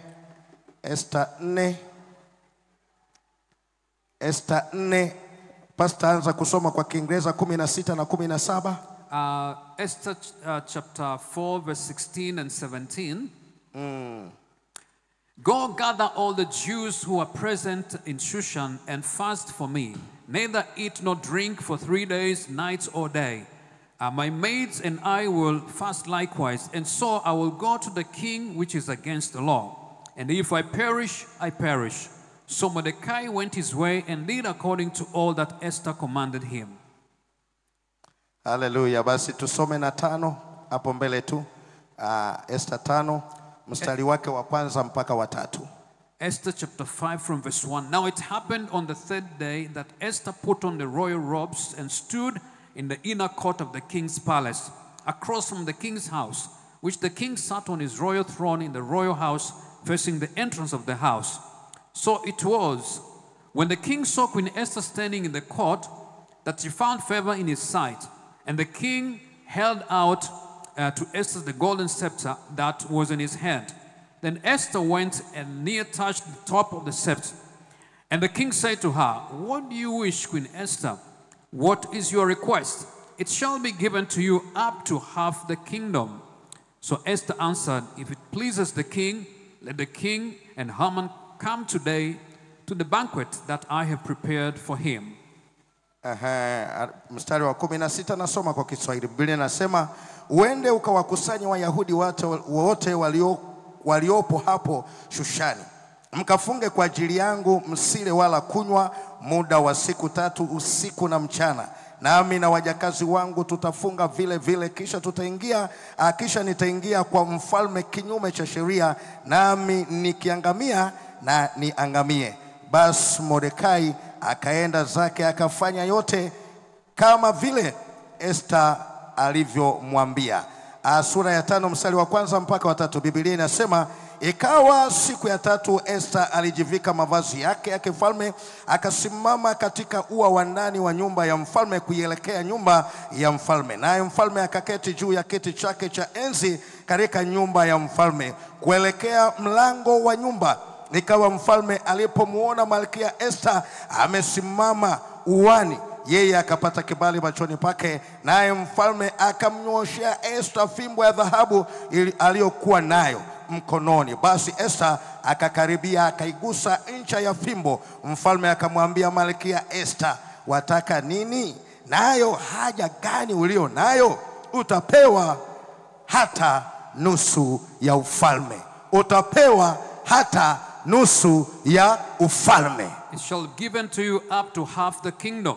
Esther 4. Esther 4. Pastor anza kusoma kwa Kiingereza 16 na 17. Esther chapter 4 verse 16 and 17. Go gather all the Jews who are present in Shushan and fast for me. Neither eat nor drink for 3 days, nights or day. My maids and I will fast likewise, and so I will go to the king which is against the law. And if I perish, I perish. So Mordecai went his way and did according to all that Esther commanded him. Hallelujah. Basi tusome na 5 hapo mbele tu. Esther 5 mstari wake wa kwanza mpaka wa 3. Esther chapter 5 from verse 1. Now it happened on the 3rd day that Esther put on the royal robes and stood in the inner court of the king's palace, across from the king's house, which the king sat on his royal throne in the royal house, facing the entrance of the house. So it was, when the king saw Queen Esther standing in the court, that she found favor in his sight. And the king held out to Esther the golden scepter that was in his hand. Then Esther went and near touched the top of the scepter. And the king said to her, What do you wish, Queen Esther? What is your request? It shall be given to you up to half the kingdom. So Esther answered, If it pleases the king, let the king and Haman come today to the banquet that I have prepared for him. Mstari wa 16 nasoma kwa Kiswahili. Biblia inasema, uende ukawakusanya Wayahudi wote waliopo hapo Shushani, mkafunge kwa ajili yangu, msile wala kunywa muda wa siku 3 usiku na mchana. Nami na wajakazi wangu tutafunga vile vile, kisha nitaingia kwa mfalme kinyume cha sheria, nami nikiangamia na niangamie. Basi Mordekai akaenda zake akafanya yote kama vile Esther alivyomwambia. Sura ya 5 mstari wa kwanza mpaka wa 3. Biblia inasema, ikawa siku ya 3 Esther alijivika mavazi yake ya kifalme, akasimama katika ua wa ndani wa nyumba ya mfalme kuielekea nyumba ya mfalme. Naye mfalme akaketi juu ya kiti chake cha enzi katika nyumba ya mfalme kuelekea mlango wa nyumba. Ikawa mfalme alipomuona Malkia Esther amesimama uani, yeye akapata kibali machoni pake, naye mfalme akamnyoshea Esther fimbo ya dhahabu aliyokuwa nayo mkononi. Basi Esther akakaribia akaigusa ncha ya fimbo. Mfalme akamwambia Malkia Esther, wataka nini? Nayo haja gani ulio nayo? Utapewa hata nusu ya ufalme. Utapewa hata nusu ya ufalme. It shall be given to you up to half the kingdom.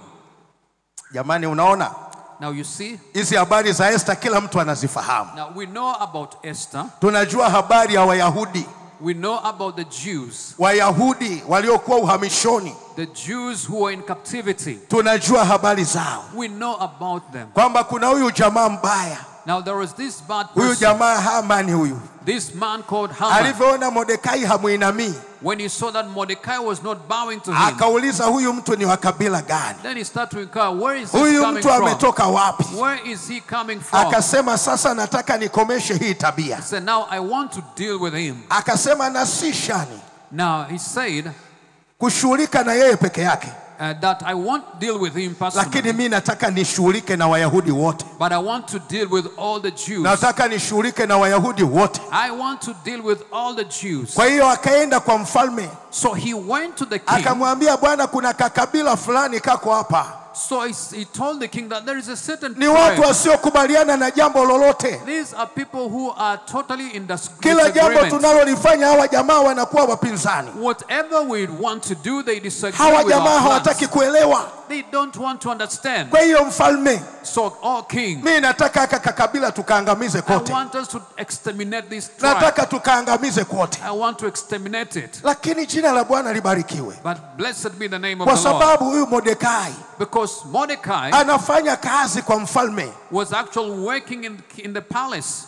Jamani, unaona? Now you see, hizi habari za Esther kila mtu anazifahamu. now we know about Esther. Tunajua habari ya Wayahudi. We know about the Jews. Wayahudi waliokuwa uhamishoni. The Jews who were in captivity. Tunajua habari zao. We know about them. Kwamba kuna huyu jamaa mbaya. Now there was this bad Huyu person, jamaa Hamani huyu. this man called Haman. Alivyoona Mordekai hamuinamii, When he saw that Mordecai was not bowing to him, akauliza huyu mtu ni wa kabila gani? then he started to inquire, where is this Huyu coming mtu from? ametoka wapi? Where is he coming from? Akasema sasa nataka nikomeshe hii tabia. He said, now I want to deal with him. Akasema na si shani Now he said kushughulika na yeye peke yake, that I won't deal with him lakini personally, mimi nataka nishughulike na Wayahudi wote. but I want to deal with all the Jews. Nataka nishughulike na Wayahudi wote. I want to deal with all the Jews. Kwa hiyo akaenda kwa mfalme, So he went to the king. akamwambia bwana, kuna kakabila fulani kako hapa. So he told the king that there is a certain Ni watu tribe. wasiokubaliana na jambo lolote. These are people who are totally in Kila jambo disagreement. tunalolifanya hawa jamaa wanakuwa wapinzani. Whatever we want to do, they disagree Hawa with jamaa our hawataki plans. kuelewa. They don't want to understand. Kwa hiyo mfalme, So, oh king, mimi nataka haka kakabila tukaangamize I kote. want us to exterminate this tribe. Nataka tukaangamize kote. I want to exterminate it. Lakini jina la Bwana libarikiwe. But blessed be the name of Kwa the Lord. sababu huyu Mordekai Because Mordecai anafanya kazi kwa mfalme. was actually working in the palace.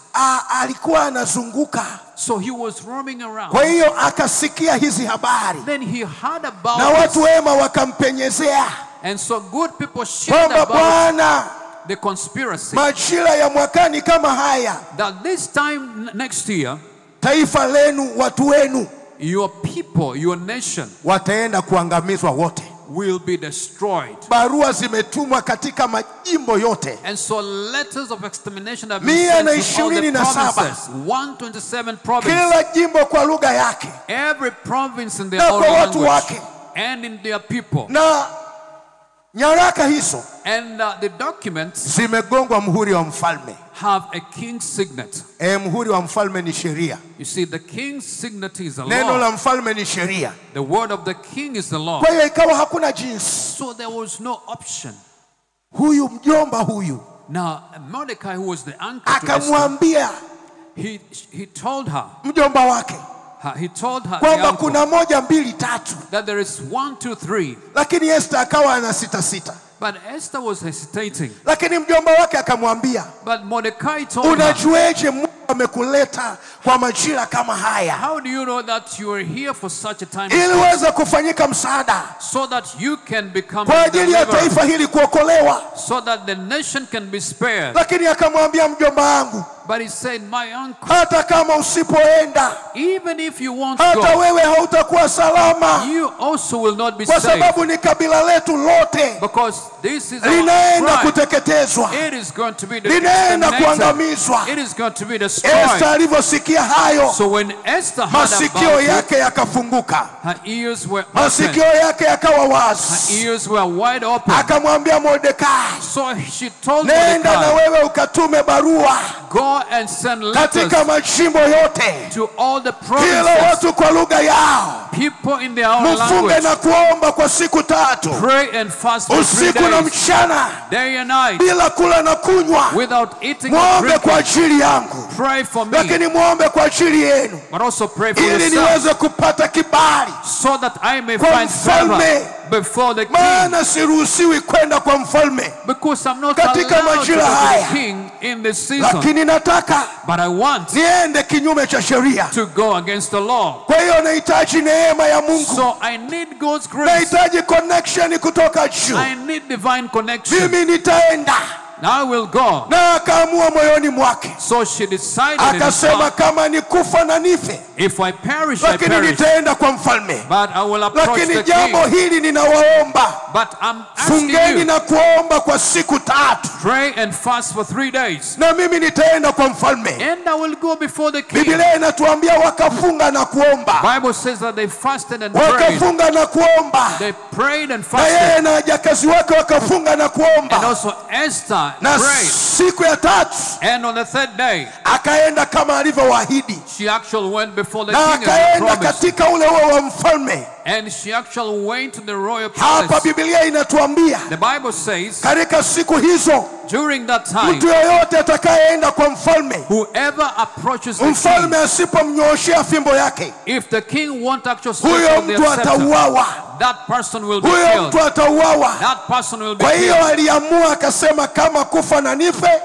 Alikuwa anazunguka. So he was roaming around. Kwa hiyo akasikia hizi habari. Then he heard about Na watu this. wema wakampenyezea And so good people shared kwamba about Bwana, the conspiracy majira ya mwakani kama haya, that this time next year, taifa lenu, watu wenu your people, your nation wataenda kuangamizwa wote. will be destroyed. Barua zimetumwa katika majimbo yote. And so letters of extermination have been sent to all the 127. provinces. 127 provinces. Kila jimbo kwa lugha yake Every province in na their kwa own watu language wake. and in their people. Na nyaraka hizo And the documents zimegongwa muhuri wa mfalme. have a king's signet. Muhuri wa mfalme ni sheria. You see, the king's signet is the Neno law. la mfalme ni sheria. The word of the king is the law. Kwa hiyo ikawa hakuna jinsi. So there was no option. Huyu mjomba huyu Now, Mordecai, who was the uncle to Esther, akamwambia he told her, mjomba wake the kwamba uncle, kuna 1, 2, 3, that there is 1, 2, 3. lakini Esther akawa ana sita. But Esther was hesitating. Lakini mjomba wake akamwambia, But Mordecai told her, unajueje Mungu amekuleta kwa majira kama haya how do you know that you are here for such a time as ili this? uweze kufanyika msaada So that you can become kwa a ajili ya deliverer, taifa hili kuokolewa? so that the nation can be spared. Lakini akamwambia mjomba wangu, But he said, my uncle, hata kama usipoenda, even if you won't hata go, wewe hautakuwa salama, you also will not be kwa saved. sababu ni kabila letu lote Because this is our linaenda tribe. kuteketezwa, It is going to be linaenda exterminated. kuangamizwa. It is going to be Esther destroyed. alivyosikia hayo, So when Esther heard masikio about it, yake yakafunguka, her ears were open. masikio yake yakawa Her wazi. ears were wide open. Akamwambia Mordekai, So she told nenda na Mordecai, wewe ukatume barua go and send letters katika majimbo yote, to all the kila provinces, watu kwa lugha yao, people in their own mfunge language. na kuomba kwa siku 3, Pray and fast for 3 usiku na days, mchana, day and night, bila kula na kunywa. without eating or Muombe kwa drinking. ajili yangu, Pray for me, lakini muombe kwa ajili yenu, but also pray for ili yourself, niweze kupata kibali, so that I may kwa find favor mfalme. before the king. Maana siruhusiwi kwenda kwa mfalme Because I'm not katika allowed to go majira to haya, the king in this season. lakini nataka But I want niende kinyume cha sheria. to go against the law. Kwa hiyo nahitaji neema ya Mungu, So I need God's grace. nahitaji connection kutoka juu. I need divine connection. Mimi nitaenda. Now I will go. Na akaamua moyoni mwake, So she decided in her akasema heart, kama ni kufa na nife, if I perish, I lakini perish. nitaenda kwa mfalme. But I will approach Lakini the jambo king. hili ninawaomba, But I'm asking fungeni you, na kuomba kwa siku 3, pray and fast for 3 days. na mimi nitaenda kwa mfalme. And I will go before the king. Biblia inatuambia wakafunga na kuomba, Bible says that they fasted and prayed. wakafunga na kuomba, They prayed and na yeye fasted. na wajakazi wake wakafunga na And kuomba. also Esther Na prayed. siku ya 3 And on the 3rd day, akaenda kama alivyowaahidi, she actually went before the na king as akaenda promised. katika ule wa mfalme. And she actually went to the royal Hapa palace. Biblia inatuambia The Bible says, katika siku hizo during that time, mtu yeyote atakayeenda kwa mfalme, whoever approaches the king, mfalme asipomnyooshea fimbo yake, if the king won't actually stretch huyo out the mtu scepter, atauawa, that person will be huyo killed. mtu atauawa. That person will be Kwa hiyo killed. aliamua akasema, kama kufa na nife,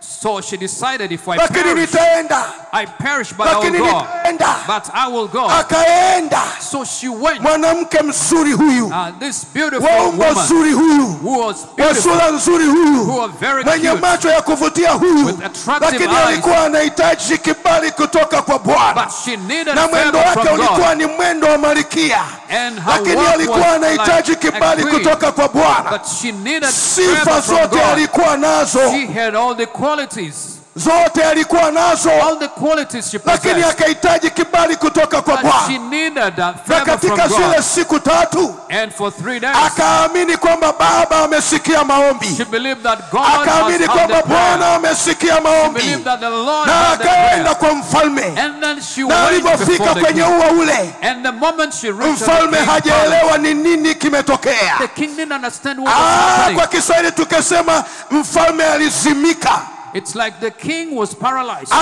So she decided, if I lakini perish, nitaenda. I perish, but I will Lakini go. nitaenda. But I will go. Akaenda. So she went. Mwanamke mzuri huyu, This beautiful wa umbo woman zuri huyu, who was wa beautiful, sura nzuri who huyu, was very mwenye cute, macho ya kuvutia huyu, with attractive lakini eyes, alikuwa anahitaji kibali kutoka kwa Bwana, but she needed na mwendo favor wake from ulikuwa God. ni mwendo wa malkia, And her lakini walk alikuwa was anahitaji like a kibali queen, kutoka kwa Bwana. but she needed Sifa favor from zote God. alikuwa nazo, She had all the qualities. zote alikuwa nazo, All the qualities she lakini possessed. akahitaji kibali kutoka kwa But she Bwana. needed Na favor from katika zile God. siku tatu And for 3 days, akaamini kwamba Baba amesikia maombi, she believed that God has akaamini heard kwamba the prayer. Bwana amesikia She maombi, believed that the Lord na heard the akaenda prayer. kwa mfalme. And then she Na went alipofika before the kwenye king. ua ule, And the moment she reached the mfalme king's palace, hajaelewa ni nini kimetokea. the king didn't understand what was happening. Kwa Kiswahili tukasema mfalme alizimika, It's like the king was paralyzed.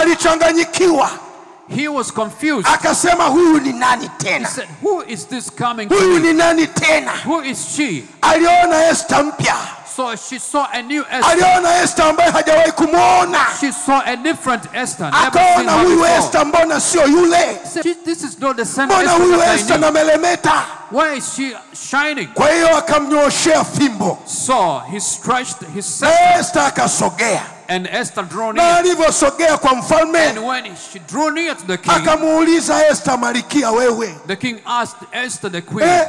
alichanganyikiwa, He was confused. akasema huyu ni nani He tena? said, who is this coming to Huyu me? ni nani tena? Who is she? Aliona Esta mpya, So she saw a new Esther. aliona Esta ambaye hajawahi kumwona, She saw a different Esther. Never seen akaona her huyu before. Esta mbona sio yule, She said, this is not the same mbona Esther huyu that I Esta knew. namelemeta. Why is she shining? Kwa hiyo akamnyooshea fimbo, So he stretched his na scepter, Esta akasogea, and Esther drew na near. alivyosogea kwa And mfalme when she drew near to the king, akamuuliza Esta, malikia wewe, the king asked Esther the queen,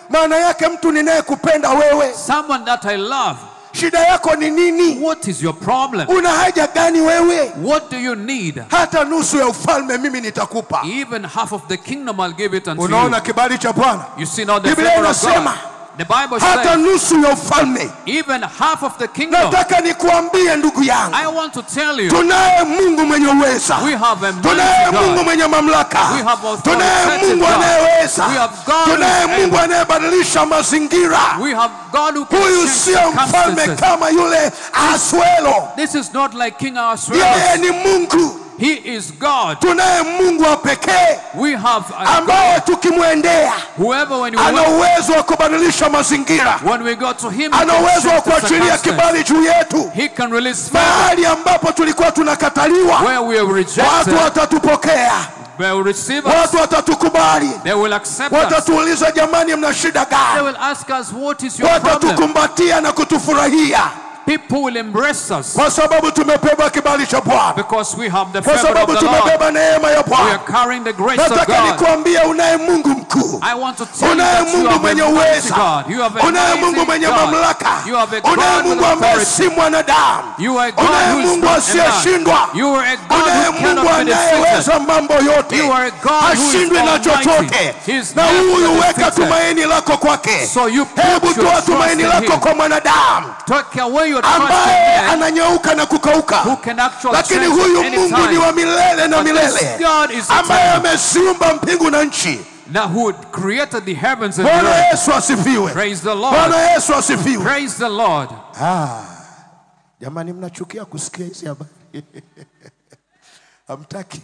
maana yake mtu ninayekupenda wewe, someone that I love, shida yako ni nini? what is your problem? Una haja gani wewe? What do you need? Hata nusu ya ufalme mimi nitakupa. Even half of the kingdom I'll give it unto Unaona you. kibali cha Bwana? You see now the Biblia favor of inasema God. The Bible hata says nusu ya ufalme. even half of the kingdom. Nataka nikuambie ndugu yangu, I want to tell you, tunaye Mungu mwenye uweza, we have a tunaye mighty Mungu God. mwenye mamlaka, We have authoritative tunaye Mungu God. anayeweza, We have God who is tunaye Mungu able. anayebadilisha mazingira. We have God who can Huyu change sio mfalme circumstances. kama yule Asuelo, This is not like King yeye Ahasuerus. ni Mungu. He is God. Tunaye Mungu wa pekee We have a ambaye God. tukimwendea Whoever, when ana we uwezo wa kubadilisha mazingira, when we go to him, he ana can uwezo wa change the kuachilia circumstance. kibali juu yetu. He can release favor. Mahali ambapo tulikuwa tunakataliwa, Where we are watu rejected, watatupokea, they will receive us. watu watatukubali, They will accept us. watatuuliza jamani, mna shida They gani? will ask us, what is your problem? Watatukumbatia na kutufurahia, People will embrace us kwa sababu tumebeba kibali cha Bwana, because we have the kwa favor of sababu the Lord. tumebeba neema ya We are Bwana. carrying the grace of Nataka God. nikuambie, unaye Mungu mkuu, I want to tell you unaye that you Mungu have mwenye a mighty uweza, God. You have a unaye Mungu mighty mwenye God. mamlaka, You have a unaye God with Mungu ambaye authority. si mwanadamu, You are a God unaye who is Mungu not asiyeshindwa, enough. You are a God unaye who Mungu cannot be defeated. anayeweza mambo yote, You are a God who is hashindwi na almighty. chochote. He is Na never huyu weka defeated. tumaini lako kwake. So you put Hebu your toa trust tumaini in lako him. kwa mwanadamu Take away your trust in ambaye man ananyauka na kukauka, who can actually lakini change huyu at any Mungu ni time. wa milele na But this milele, God is ambaye eternal. ameziumba mbingu na nchi. Now who created the heavens and the Bwana earth. Yesu asifiwe. Praise the Lord. Bwana Yesu asifiwe. Praise the Lord. Jamani, mnachukia kusikia hizi habari? Hamtaki?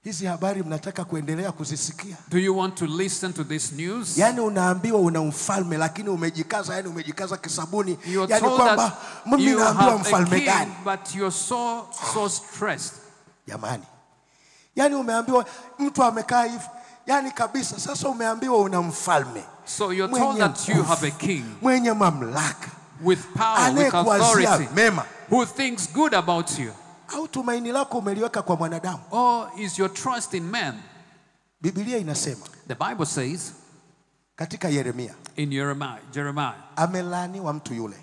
Hizi habari mnataka kuendelea kuzisikia? Do you want to listen to this news? Yani unaambiwa una mfalme lakini umejikaza, yani umejikaza kisabuni, You are yani told kwamba that mimi you naambiwa have a mfalme king, gani? but you're so stressed. Jamani, yani umeambiwa mtu amekaa hivi, yani kabisa. Sasa umeambiwa una mfalme, So you're told that you have a king mwenye mamlaka, with power, with anayekuwazia authority, mema. who thinks good about you. Au tumaini lako umeliweka kwa mwanadamu? Or is your trust in man? Biblia inasema The Bible says katika Yeremia, in Jeremiah, amelaaniwa mtu yule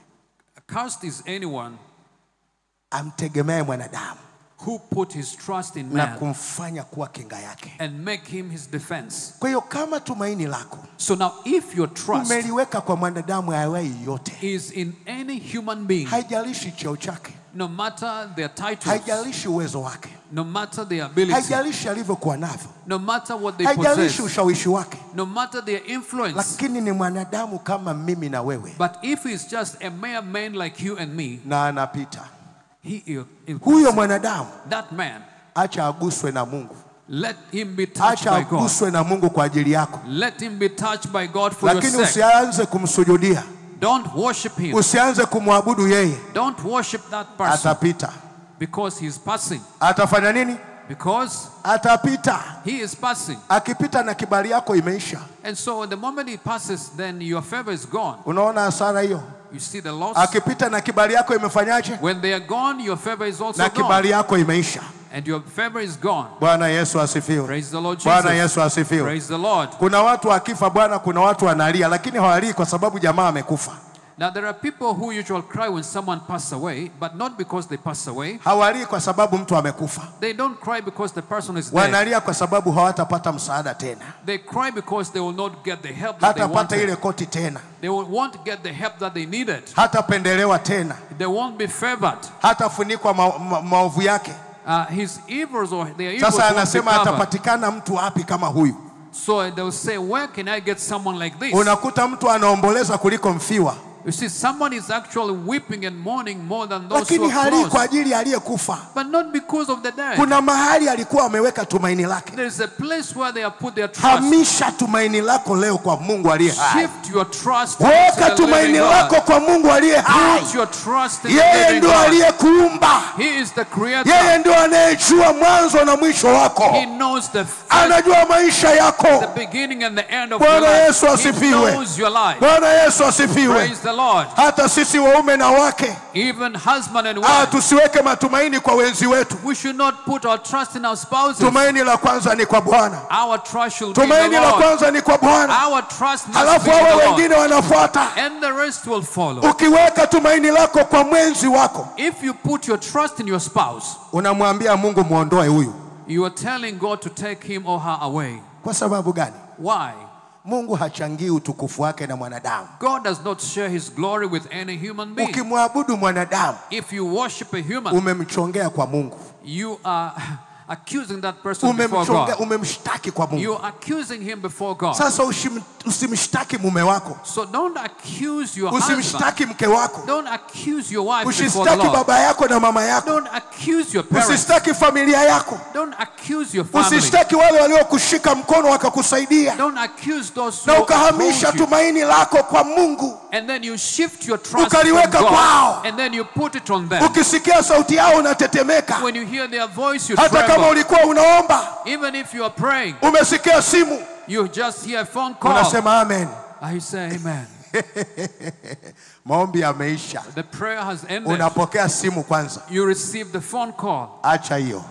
cursed is anyone amtegemee mwanadamu who put his trust in na man kumfanya kuwa kinga yake. and make him his defense. Kwa hiyo kama tumaini lako So now if your trust umeliweka kwa mwanadamu awaye yote, is in any human being, haijalishi cheo chake, no matter their titles, haijalishi uwezo wake, no matter their ability, haijalishi alivyokuwa navyo, no matter what they haijalishi possess, ushawishi wake, no matter their influence, lakini ni mwanadamu kama mimi na wewe, but if he's just a mere man like you and me, na anapita. huyo mwanadamu, that man, acha aguswe na Mungu, let him be touched acha by God. aguswe na Mungu kwa ajili yako, Let him be touched by God for your lakini sake. usianze kumsujudia. Don't worship him. Usianze kumwabudu yeye. Don't worship that person. Atapita. Because he is passing. Atafanya nini? Because atapita. He is passing. Akipita na kibali yako imeisha. And so the moment he passes, then your favor is gone. Unaona hasara hiyo? You see the loss? Akipita na kibali yako imefanyaje? When they are gone, your favor is also na gone. kibali yako imeisha. And your favor is gone. Bwana Yesu asifiwe. Praise the Lord Jesus. Bwana Yesu asifiwe. Praise the Lord. Kuna watu akifa Bwana, kuna watu wanalia, lakini hawalii kwa sababu jamaa amekufa. Now there are people who usually cry when someone passes away, but not because they pass away. Hawalii kwa sababu mtu amekufa. They don't cry because the person is dead. Wanalia kwa sababu hawatapata msaada tena. They cry because they will not get the help that they Hatapata ile wanted. koti tena. They won't get the help that they needed. Hatapendelewa tena. They won't be favored. Hatafunikwa maovu yake. His evils or their evils Sasa won't be anasema covered. atapatikana mtu wapi kama huyu? So they'll say, where can I get someone like this? Unakuta mtu anaomboleza kuliko mfiwa. You see, someone is actually weeping and mourning more than those Lakini who are hali kwa close. ajili aliyekufa. But not because of the dead. Kuna mahali alikuwa ameweka tumaini lake. There is a place where they have put their trust. Hamisha tumaini lako leo kwa Mungu aliye hai. Shift your trust Weka into the tumaini living lako God. kwa Mungu aliye hai. Put your trust in the Yeye living ndo God. aliyekuumba. He is the creator. Yeye ndo anayejua mwanzo na mwisho wako. He knows the Anajua maisha yako. beginning and the end of your Bwana life. Yesu He asifiwe. knows your life. Bwana Yesu asifiwe. Praise the Lord. Hata sisi waume na wake Even husband and wife, tusiweke matumaini kwa wenzi wetu. we should not put our trust in our spouses. Tumaini la kwanza ni kwa Bwana. Our trust should be in Tumaini the la Lord. kwanza ni kwa Bwana. Our trust must Halafu be in hao the wengine Lord. wanafuata. And the rest will follow. Ukiweka tumaini lako kwa mwenzi wako, If you put your trust in your spouse, unamwambia Mungu muondoe huyu. you are telling God to take him or her away. Kwa sababu gani? Why? Mungu hachangii utukufu wake na mwanadamu. God does not share his glory with any human being. Ukimwabudu mwanadamu, If you worship a human, umemchongea kwa Mungu. you are accusing that person before God. Umemshtaki kwa Mungu. You are accusing him before God. Sasa usimshtaki mume wako. So don't accuse your husband. Usimshtaki mke wako. Don't accuse your wife before the Usishtaki Lord. baba yako na mama yako. Don't accuse your parents. Usishtaki familia yako. Don't accuse your family. Usishtaki wale waliokushika mkono wakakusaidia. Don't accuse those who Na ukahamisha hold you. tumaini lako kwa Mungu. And then you shift your trust Ukaliweka from kwao. God. And then you put it on them. Ukisikia sauti yao unatetemeka. When you hear their voice, you Hata kama tremble. ulikuwa unaomba, Even if you are praying, umesikia simu, you just hear a phone call. unasema amen. I say amen. Maombi yameisha. The prayer has ended. Unapokea simu kwanza. You receive the phone call. Acha hiyo.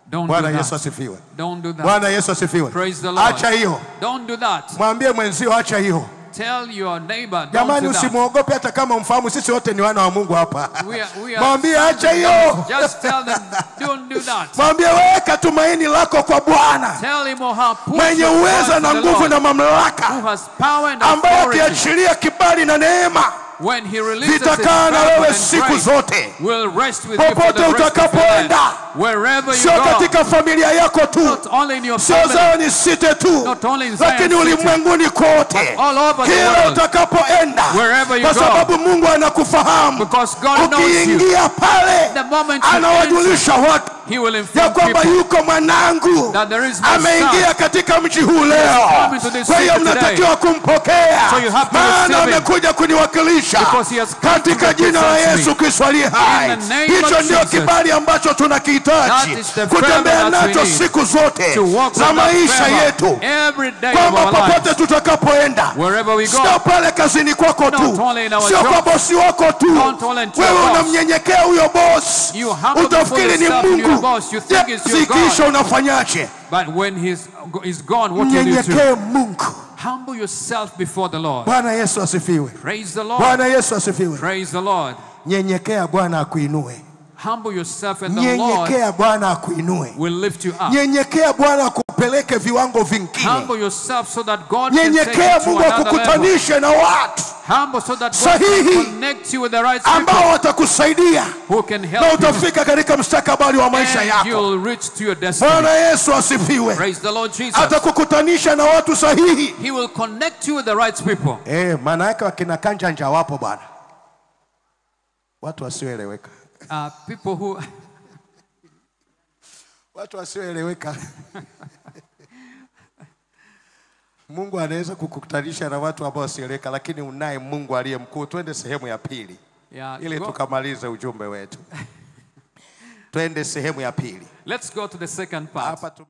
Don't do Bwana Yesu that. asifiwe. Don't do that. Bwana Yesu asifiwe. Praise the Lord. Acha hiyo. Don't do that. Mwambie mwenzio acha hiyo. Tell your neighbor, don't Jamani, do that. usimuogope hata kama umfahamu, sisi wote ni wana wa Mungu hapa. We are Mwambie acha hiyo. Just tell them, don't do that. Mwambie weka tumaini lako kwa Bwana. Tell him or her, put Mwenye your uweza trust na in the nguvu Lord, na who mamlaka, has power and ambaye authority. akiachilia kibali na neema, When he releases his vitakaa na power wewe and siku grace, zote. will rest with you for Popote the rest of your utakapoenda. life. Wherever you Sio go, katika familia yako tu, not only in your sio family, Zion City tu, not only in lakini Zion City, ulimwenguni kote, all over the kila world, utakapoenda, wherever you kwa go, sababu Mungu anakufahamu. because God knows you. Ukiingia pale, The moment you anawajulisha watu He will ya inform kwamba people yuko mwanangu that there is my ameingia son. katika mji huu leo. come into this Kwa hiyo city today. mnatakiwa kumpokea, So you have to maana receive him. amekuja kuniwakilisha Because he has come katika to jina la represent Yesu me. Kristo aliye hai. In the name Hicho of ndio Jesus. kibali ambacho tunakihitaji That is the kutembea favor that we nacho need siku zote to walk za with that maisha favor yetu, every day of kwamba our popote lives. tutakapoenda, Wherever we go, sio pale kazini kwako tu, Not only in our sio kwa jobs. bosi wako tu, Not only to wewe your boss. unamnyenyekea huyo boss, You humble utafikiri ni yourself to your Mungu. boss. You think it's your God. Zikisha unafanyaje? But when he's gone, what do you do? Mnyenyekee Mungu. Humble yourself before the Lord. Bwana Yesu asifiwe. Praise the Lord. Bwana Yesu asifiwe. Praise the Lord. Nyenyekea, Bwana akuinue. Humble yourself and the Lord Nyenyekea, Bwana akuinue. will lift you up. Nyenyekea, Bwana akupeleke viwango vingine. Humble yourself so that God can take Nyenyekea, you to Mungu another level. akukutanishe na watu Humble so that God sahihi can connect you with the right people ambao watakusaidia who can na help you. utafika katika mustakabali wa maisha And yako. you'll reach to your destiny. Bwana Yesu asifiwe. Praise the Lord Jesus. Atakukutanisha na watu sahihi. He will connect you with the right people. Maana yake wakina Kanjanja wapo bwana. Watu wasioeleweka. People who Watu wasioeleweka. Mungu anaweza kukutanisha na watu ambao wasieleweka, lakini unaye Mungu aliye mkuu. Twende sehemu ya pili. Ili tukamalize ujumbe wetu. Twende sehemu ya pili. Let's go to the second part.